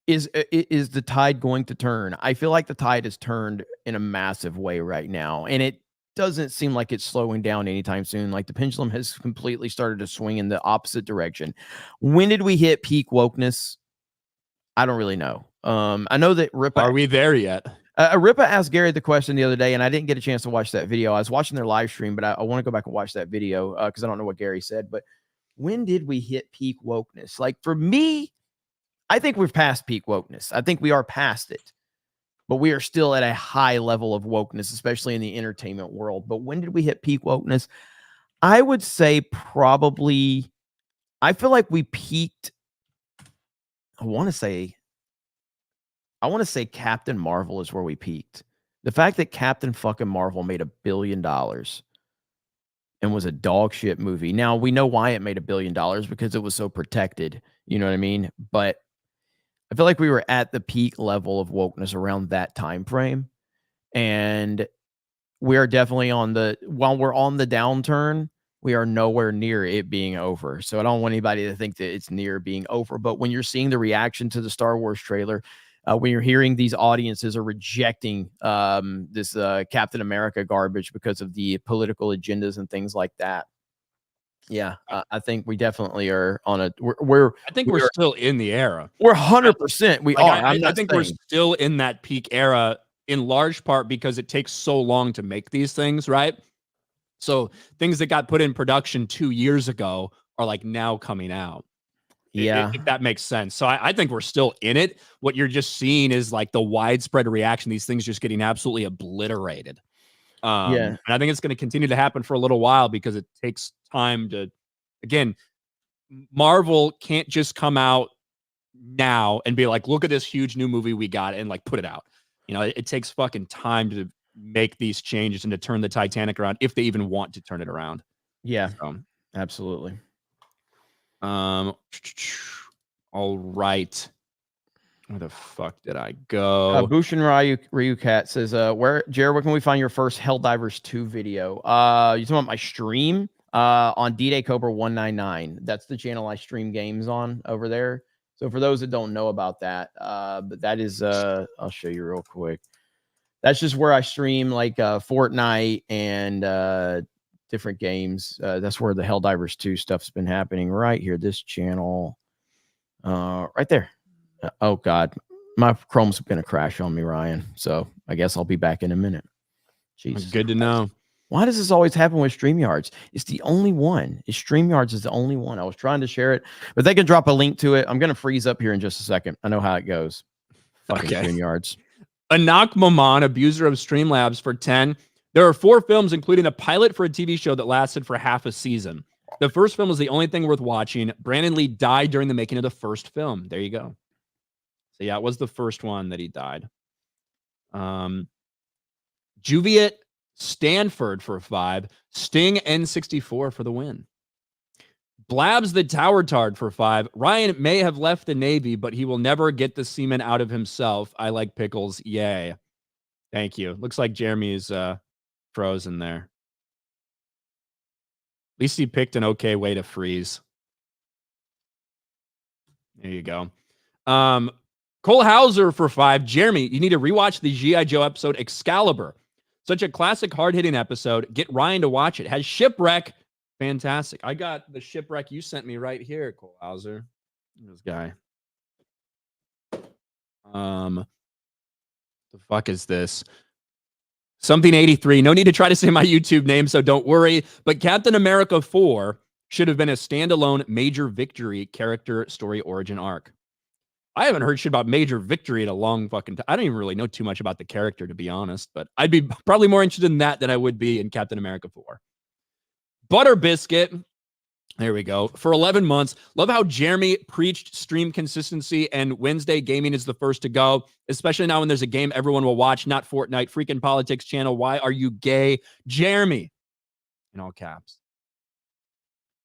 is the tide going to turn? I feel like the tide has turned in a massive way right now, and it doesn't seem like it's slowing down anytime soon. Like, the pendulum has completely started to swing in the opposite direction. When did we hit peak wokeness? I don't really know. I know that Ripa. Are we there yet? Ripa asked Gary the question the other day, and I didn't get a chance to watch that video. I was watching their live stream, but I want to go back and watch that video because I don't know what Gary said. But when did we hit peak wokeness? Like, for me, I think we've passed peak wokeness. I think we are past it. But we are still at a high level of wokeness, especially in the entertainment world. But when did we hit peak wokeness? I would say probably, I feel like we peaked, I want to say I want to say Captain Marvel is where we peaked. The fact that Captain fucking Marvel made $1 billion and was a dog shit movie. Now we know why it made $1 billion because it was so protected. You know what I mean? But I feel like we were at the peak level of wokeness around that time frame. And we are definitely while we're on the downturn, we are nowhere near it being over. So I don't want anybody to think that it's near being over. But when you're seeing the reaction to the Star Wars trailer, when you're hearing these audiences are rejecting this Captain America garbage because of the political agendas and things like that. Yeah, I think we definitely are on a. I think we're still in the era. We're 100%. We are. I think we're still in that peak era in large part because it takes so long to make these things, right? So things that got put in production 2 years ago are like now coming out. Yeah. If that makes sense. So I think we're still in it. What you're just seeing is like the widespread reaction, these things just getting absolutely obliterated. And I think it's going to continue to happen for a little while because it takes time to, again, Marvel can't just come out now and be like, look at this huge new movie we got and like put it out. You know, it takes fucking time to make these changes and to turn the Titanic around if they even want to turn it around. Yeah, absolutely. All right. Where the fuck did I go? Bushin Ryu Cat says, Jared, where can we find your first Helldivers 2 video? You talking about my stream on D-Day Cobra 199. That's the channel I stream games on over there. So for those that don't know about that, but that is I'll show you real quick. That's just where I stream like Fortnite and different games. That's where the Helldivers 2 stuff's been happening right here. This channel, right there. Oh God, my Chrome's gonna crash on me, Ryan. So I guess I'll be back in a minute. Jesus, good to know. Why does this always happen with StreamYards? It's the only one. StreamYards is the only one. I was trying to share it, but they can drop a link to it. I'm gonna freeze up here in just a second. I know how it goes. Fucking StreamYards. Anak Maman, abuser of Streamlabs for 10. There are 4 films, including a pilot for a TV show that lasted for half a season. The first film was the only thing worth watching. Brandon Lee died during the making of the first film. There you go. So yeah, it was the first one that he died. Juviet Stanford for 5. Sting N64 for the win. Blabs the Tower Tard for 5. Ryan may have left the Navy, but he will never get the semen out of himself. I like pickles. Yay. Thank you. Looks like Jeremy's frozen there. At least he picked an okay way to freeze. There you go. Cole Hauser for 5. Jeremy, you need to rewatch the G.I. Joe episode Excalibur. Such a classic, hard-hitting episode. Get Ryan to watch it. Has Shipwreck. Fantastic. I got the Shipwreck you sent me right here, Cole Hauser. This guy. The fuck is this? Something 83. No need to try to say my YouTube name, so don't worry. But Captain America 4 should have been a standalone Major Victory character story origin arc. I haven't heard shit about Major Victory in a long fucking time. I don't even really know too much about the character, to be honest, but I'd be probably more interested in that than I would be in Captain America 4. Butter Biscuit. There we go. For 11 months. Love how Jeremy preached stream consistency and Wednesday gaming is the first to go, especially now when there's a game everyone will watch, not Fortnite. Freaking Politics channel. Why are you gay? Jeremy. In all caps.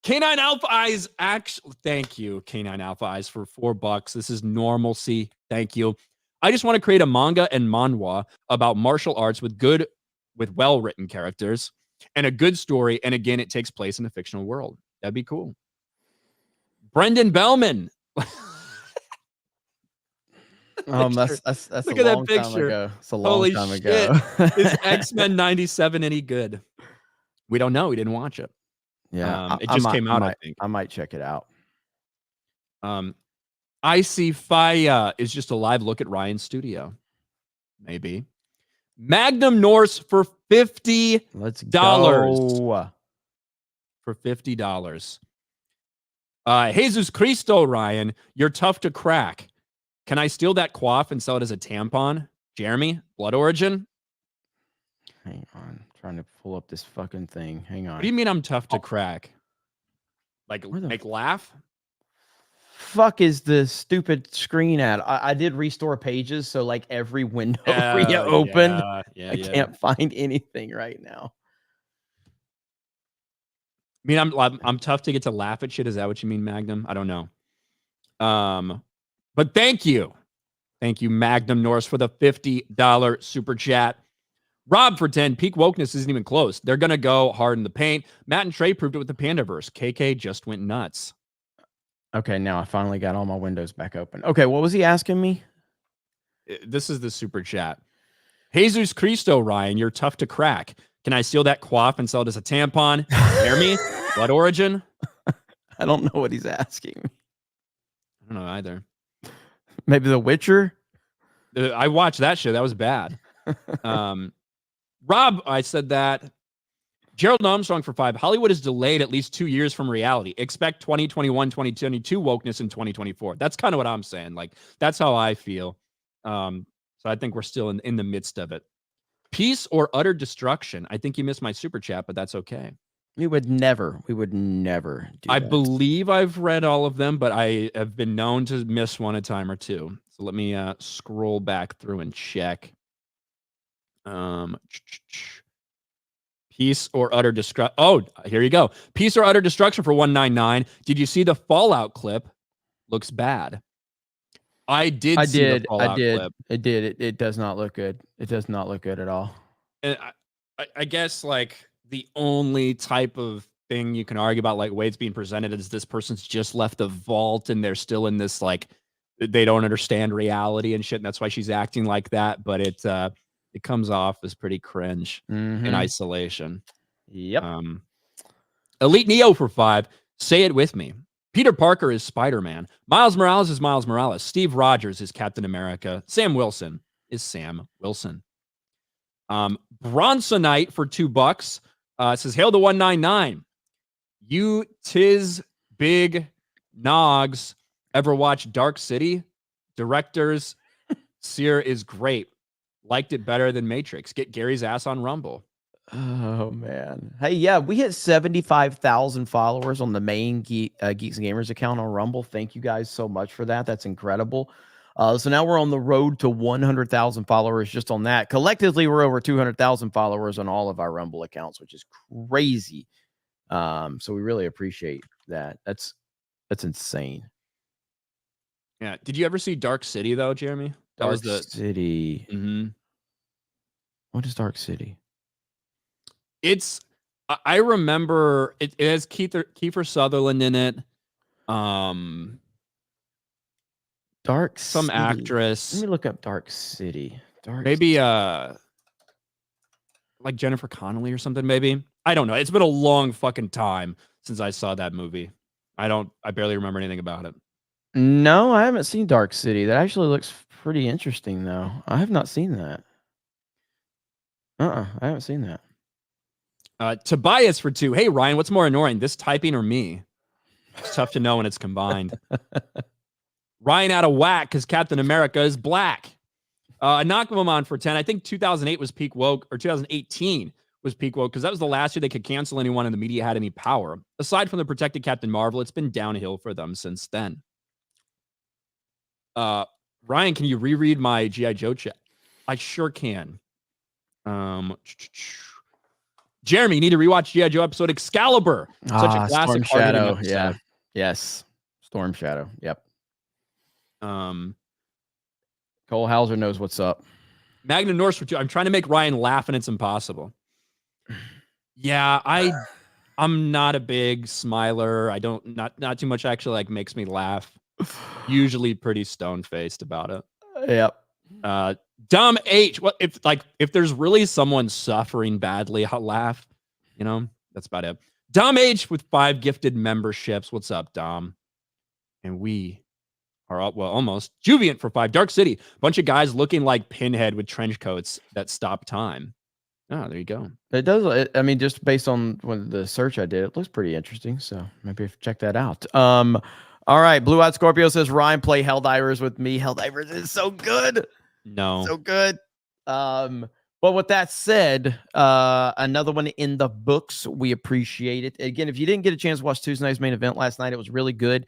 K9 Alpha Eyes, actually, thank you, K9 Alpha Eyes, for $4. This is normalcy. Thank you. I just want to create a manga and manhwa about martial arts with well-written characters and a good story. And again, it takes place in a fictional world. That'd be cool. Brendan Bellman. That's Look a at long that picture. time ago. It's a long time ago. Is X-Men 97 any good? We don't know. We didn't watch it. Yeah, it just came out, I think. I might check it out. I See Fire is just a live look at Ryan's studio. Maybe. Magnum Norse for $50. Let's go. For $50. Jesus Cristo, Ryan, you're tough to crack. Can I steal that quaff and sell it as a tampon? Jeremy, Blood Origin? Hang on. Trying to pull up this fucking thing. Hang on. What do you mean I'm tough to crack? Like make laugh? fuck is the stupid screen at? I did restore pages, so like every window reopened. Yeah, I can't find anything right now. I mean, I'm tough to get to laugh at shit. Is that what you mean, Magnum? I don't know. But thank you, Magnum Norse, for the $50 super chat. Rob for 10. Peak wokeness isn't even close. They're gonna go hard in the paint. Matt and Trey proved it with the Pandaverse. KK just went nuts. Okay, now I finally got all my windows back open. Okay, what was he asking me? This is the super chat. Jesus Cristo, Ryan, you're tough to crack. Can I steal that quaff and sell it as a tampon? Hear me? What origin? I don't know what he's asking me. I don't know either. Maybe The Witcher? I watched that shit. That was bad. Rob, I said that. Gerald Armstrong for 5. Hollywood is delayed at least 2 years from reality. Expect 2021, 2022 wokeness in 2024. That's kind of what I'm saying. Like, that's how I feel. So I think we're still in the midst of it. Peace or utter destruction. I think you missed my super chat, but that's okay. We would never do I that. believe I've read all of them, but I have been known to miss one a time or two. So let me scroll back through and check. Peace or utter destruction. Oh, here you go. Peace or utter destruction for 199. Did you see the Fallout clip? Looks bad. I did. The Fallout clip. It did. It does not look good. It does not look good at all. And I guess like the only type of thing you can argue about like way it's being presented is this person's just left the vault and they're still in this like they don't understand reality and shit, and that's why she's acting like that. But it comes off as pretty cringe in isolation. Yep. Elite Neo for 5. Say it with me. Peter Parker is Spider-Man. Miles Morales is Miles Morales. Steve Rogers is Captain America. Sam Wilson is Sam Wilson. Bronsonite for $2 says, hail to 199. You tis big nogs. Ever watch Dark City? Directors, Sear is great. Liked it better than Matrix. Get Gary's ass on Rumble. Oh man. Hey, yeah, we hit 75,000 followers on the main Geeks Gamers account on Rumble. Thank you guys so much for that. That's incredible. So now we're on the road to 100,000 followers just on that. Collectively, we're over 200,000 followers on all of our Rumble accounts, which is crazy. So we really appreciate that. That's insane. Yeah. Did you ever see Dark City though, Jeremy? That Dark was the City. What is Dark City? It's I remember it has Kiefer Sutherland in it. Dark some City. actress. Let me look up Dark City. Maybe like Jennifer Connelly or something, maybe. I don't know. It's been a long fucking time since I saw that movie. I barely remember anything about it. No, I haven't seen Dark City. That actually looks pretty interesting though. I have not seen that. I haven't seen that. Tobias for 2. Hey, Ryan, what's more annoying, this typing or me? It's tough to know when it's combined. Ryan out of whack because Captain America is black. Nakamamon for 10. I think 2008 was peak woke, or 2018 was peak woke because that was the last year they could cancel anyone and the media had any power. Aside from the protected Captain Marvel, it's been downhill for them since then. Ryan, can you reread my G.I. Joe chat? I sure can. Jeremy, you need to rewatch G.I. Joe episode Excalibur. Such a classic Storm Shadow. episode. Yeah. Yes. Storm Shadow. Yep. Cole Hauser knows what's up. Magna Norse for 2. I'm trying to make Ryan laugh and it's impossible. Yeah, I'm not a big smiler. I don't not too much actually like makes me laugh. Usually pretty stone-faced about it. Yep. Dumb H. What if there's really someone suffering badly, I'll laugh. You know, that's about it. Dom H with 5 gifted memberships. What's up, Dom? And we are almost Juviant for 5. Dark City. Bunch of guys looking like Pinhead with trench coats that stop time. Oh, there you go. It does. I mean, just based on the search I did, it looks pretty interesting. So maybe check that out. All right. Blue Eyed Scorpio says, Ryan, play Helldivers with me. Helldivers is so good. No. So good. Well, with that said, another one in the books. We appreciate it. Again, if you didn't get a chance to watch Tuesday night's main event last night, it was really good.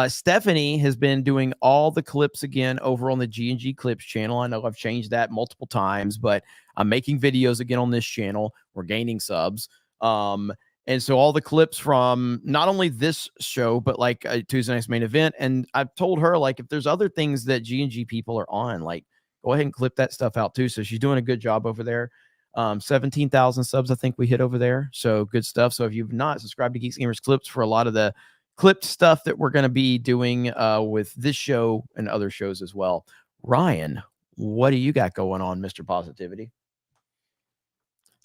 Stephanie has been doing all the clips again over on the G&G Clips channel. I know I've changed that multiple times, but I'm making videos again on this channel. We're gaining subs. And so all the clips from not only this show, but like Tuesday night's main event. And I've told her, like, if there's other things that G&G people are on, like, go ahead and clip that stuff out too. So she's doing a good job over there. 17,000 subs, I think we hit over there. So good stuff. So if you've not subscribed to Geeks Gamers Clips for a lot of the clipped stuff that we're going to be doing with this show and other shows as well. Ryan, what do you got going on, Mr. Positivity?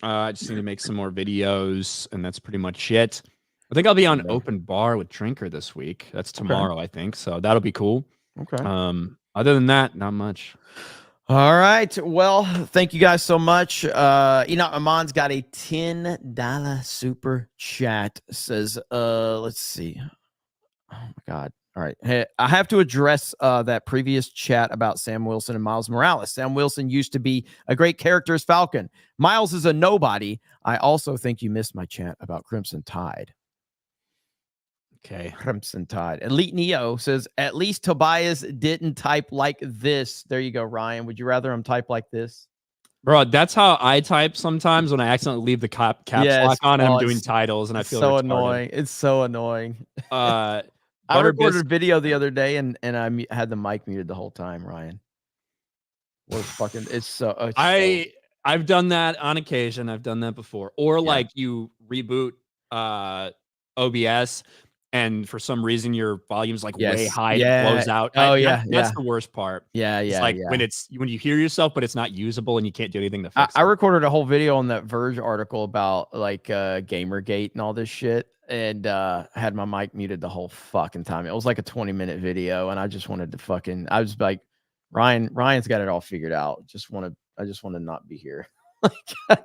I just need to make some more videos, and that's pretty much it. I think I'll be on Open Bar with Drinker this week. That's tomorrow, I think. So that'll be cool. Okay. Other than that, not much. All right. Well, thank you guys so much. Amon's got a $10 super chat. Says, let's see. Oh my God. All right. Hey, I have to address that previous chat about Sam Wilson and Miles Morales. Sam Wilson used to be a great character as Falcon. Miles is a nobody. I also think you missed my chat about Crimson Tide. Okay. Crimson Tide. Elite Neo says, at least Tobias didn't type like this. There you go, Ryan. Would you rather him type like this? Bro, that's how I type sometimes when I accidentally leave the caps lock on and I'm doing titles and I feel so retarded. annoying. It's so annoying. I Butter recorded a video the other day and I had the mic muted the whole time, Ryan. What fucking it's so I've done that on occasion. I've done that before. Or like you reboot OBS and for some reason your volume's like way high and it blows out. That's the worst part. It's like when you hear yourself, but it's not usable and you can't do anything to fix it. I recorded a whole video on that Verge article about like Gamergate and all this shit, and had my mic muted the whole fucking time. It was like a 20-minute video, and I just wanted to I was like, Ryan's got it all figured out. I just want to not be here. I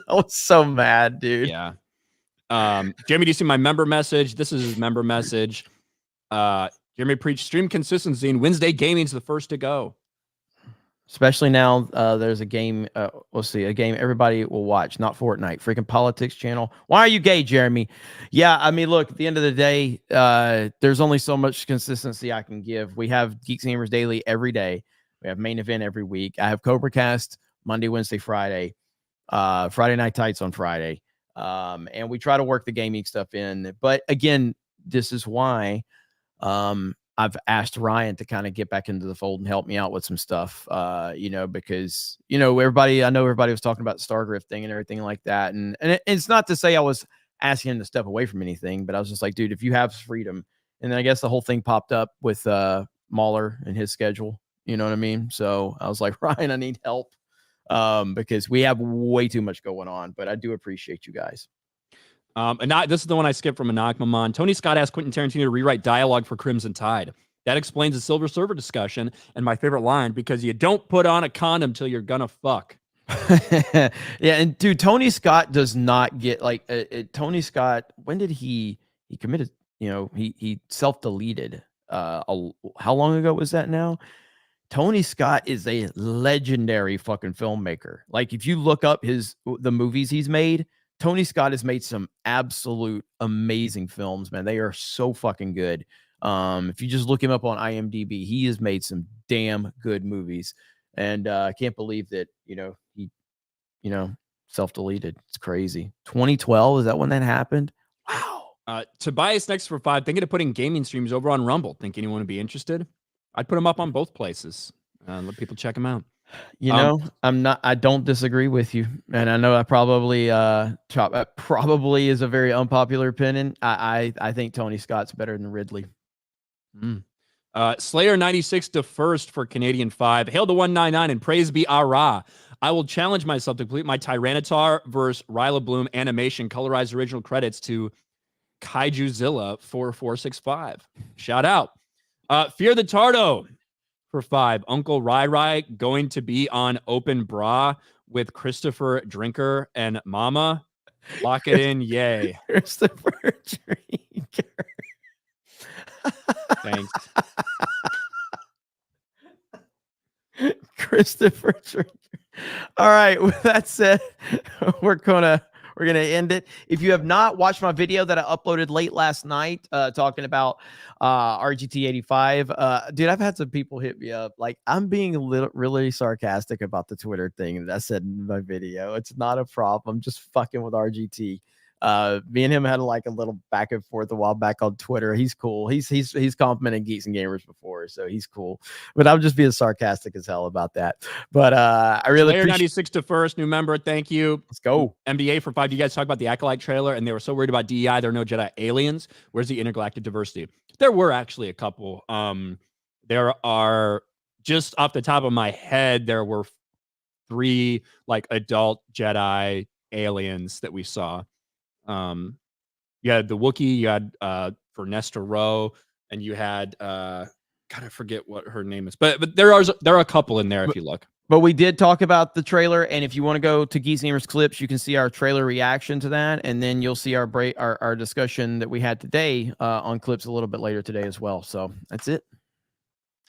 was so mad, dude. Yeah. Jeremy, do you see my member message? This is his member message. Jeremy preached stream consistency and Wednesday gaming's the first to go. Especially now, there's a game. We'll see a game everybody will watch, not Fortnite. Freaking politics channel. Why are you gay, Jeremy? Yeah, I mean, look. At the end of the day, there's only so much consistency I can give. We have Geeks Gamers Daily every day. We have main event every week. I have Cobra Cast Monday, Wednesday, Friday. Friday Night Tights on Friday. And we try to work the gaming stuff in. But again, this is why I've asked Ryan to kind of get back into the fold and help me out with some stuff, because, I know everybody was talking about the Stargrift thing and everything like that. And it's not to say I was asking him to step away from anything, but I was just like, dude, if you have freedom. And then I guess the whole thing popped up with Mahler and his schedule. You know what I mean? So I was like, Ryan, I need help. Because we have way too much going on, but I do appreciate you guys. This is the one I skipped from Anak Maman. Tony Scott asked Quentin Tarantino to rewrite dialogue for Crimson Tide. That explains the Silver Surfer discussion and my favorite line, because you don't put on a condom till you're gonna fuck. Yeah, and dude, Tony Scott does not get like Tony Scott. When did he committed? He self-deleted. How long ago was that now? Tony Scott is a legendary fucking filmmaker. Like, if you look up the movies he's made, Tony Scott has made some absolute amazing films, man. They are so fucking good. If you just look him up on IMDb, he has made some damn good movies. And I can't believe that, he self-deleted. It's crazy. 2012, is that when that happened? Wow. Tobias next for 5, thinking of putting gaming streams over on Rumble. Think anyone would be interested? I'd put them up on both places. Let people check them out. I don't disagree with you. And I know I probably probably is a very unpopular opinion. I think Tony Scott's better than Ridley. Slayer 96 to first for Canadian 5. Hail to 199 and praise be Ara. I will challenge myself to complete my Tyranitar versus Ryla Bloom animation colorized original credits to Kaijuzilla 4465. Shout out. Fear the Tardo for 5. Uncle Rai Rai going to be on Open Bra with Christopher Drinker and Mama. Lock it in. Yay. Christopher Drinker. Thanks. Christopher Drinker. All right. With that said, we're gonna end it. If you have not watched my video that I uploaded late last night, talking about RGT 85, dude, I've had some people hit me up. Like, I'm being really sarcastic about the Twitter thing that I said in my video. It's not a problem. Just fucking with RGT. Me and him had like a little back and forth a while back on Twitter. He's cool. He's complimented Geeks and Gamers before, so he's cool. But I'm just being sarcastic as hell about that. But I really Slayer appreciate. 96 to first, new member. Thank you. Let's go. MBA for 5. You guys talk about the Acolyte trailer, and they were so worried about DEI. There are no Jedi aliens. Where's the intergalactic diversity? There were actually a couple. There are, just off the top of my head, there were 3 like adult Jedi aliens that we saw. You had the Wookiee, you had for Nesta Rowe, and you had God, I forget what her name is, but there are a couple in there if you look. But we did talk about the trailer, and if you want to go to Geeks Gamers Clips, you can see our trailer reaction to that, and then you'll see our discussion that we had today on Clips a little bit later today as well. So that's it.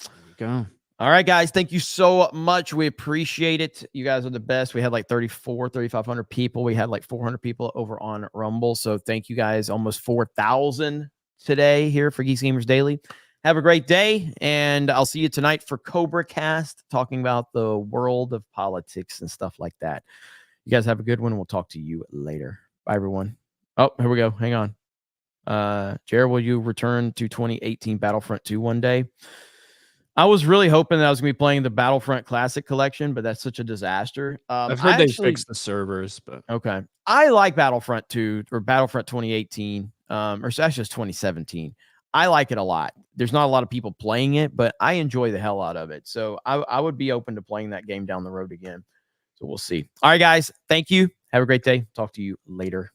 There we go. All right, guys. Thank you so much. We appreciate it. You guys are the best. We had like 3,500 people. We had like 400 people over on Rumble. So thank you guys. Almost 4,000 today here for Geeks Gamers Daily. Have a great day, and I'll see you tonight for Cobra Cast, talking about the world of politics and stuff like that. You guys have a good one. We'll talk to you later. Bye, everyone. Oh, here we go. Hang on. Jared, will you return to 2018 Battlefront 2 one day? I was really hoping that I was going to be playing the Battlefront Classic Collection, but that's such a disaster. I've heard they fixed the servers, but okay. I like Battlefront 2 or Battlefront 2018, or actually just 2017. I like it a lot. There's not a lot of people playing it, but I enjoy the hell out of it. So I would be open to playing that game down the road again. So we'll see. All right, guys. Thank you. Have a great day. Talk to you later.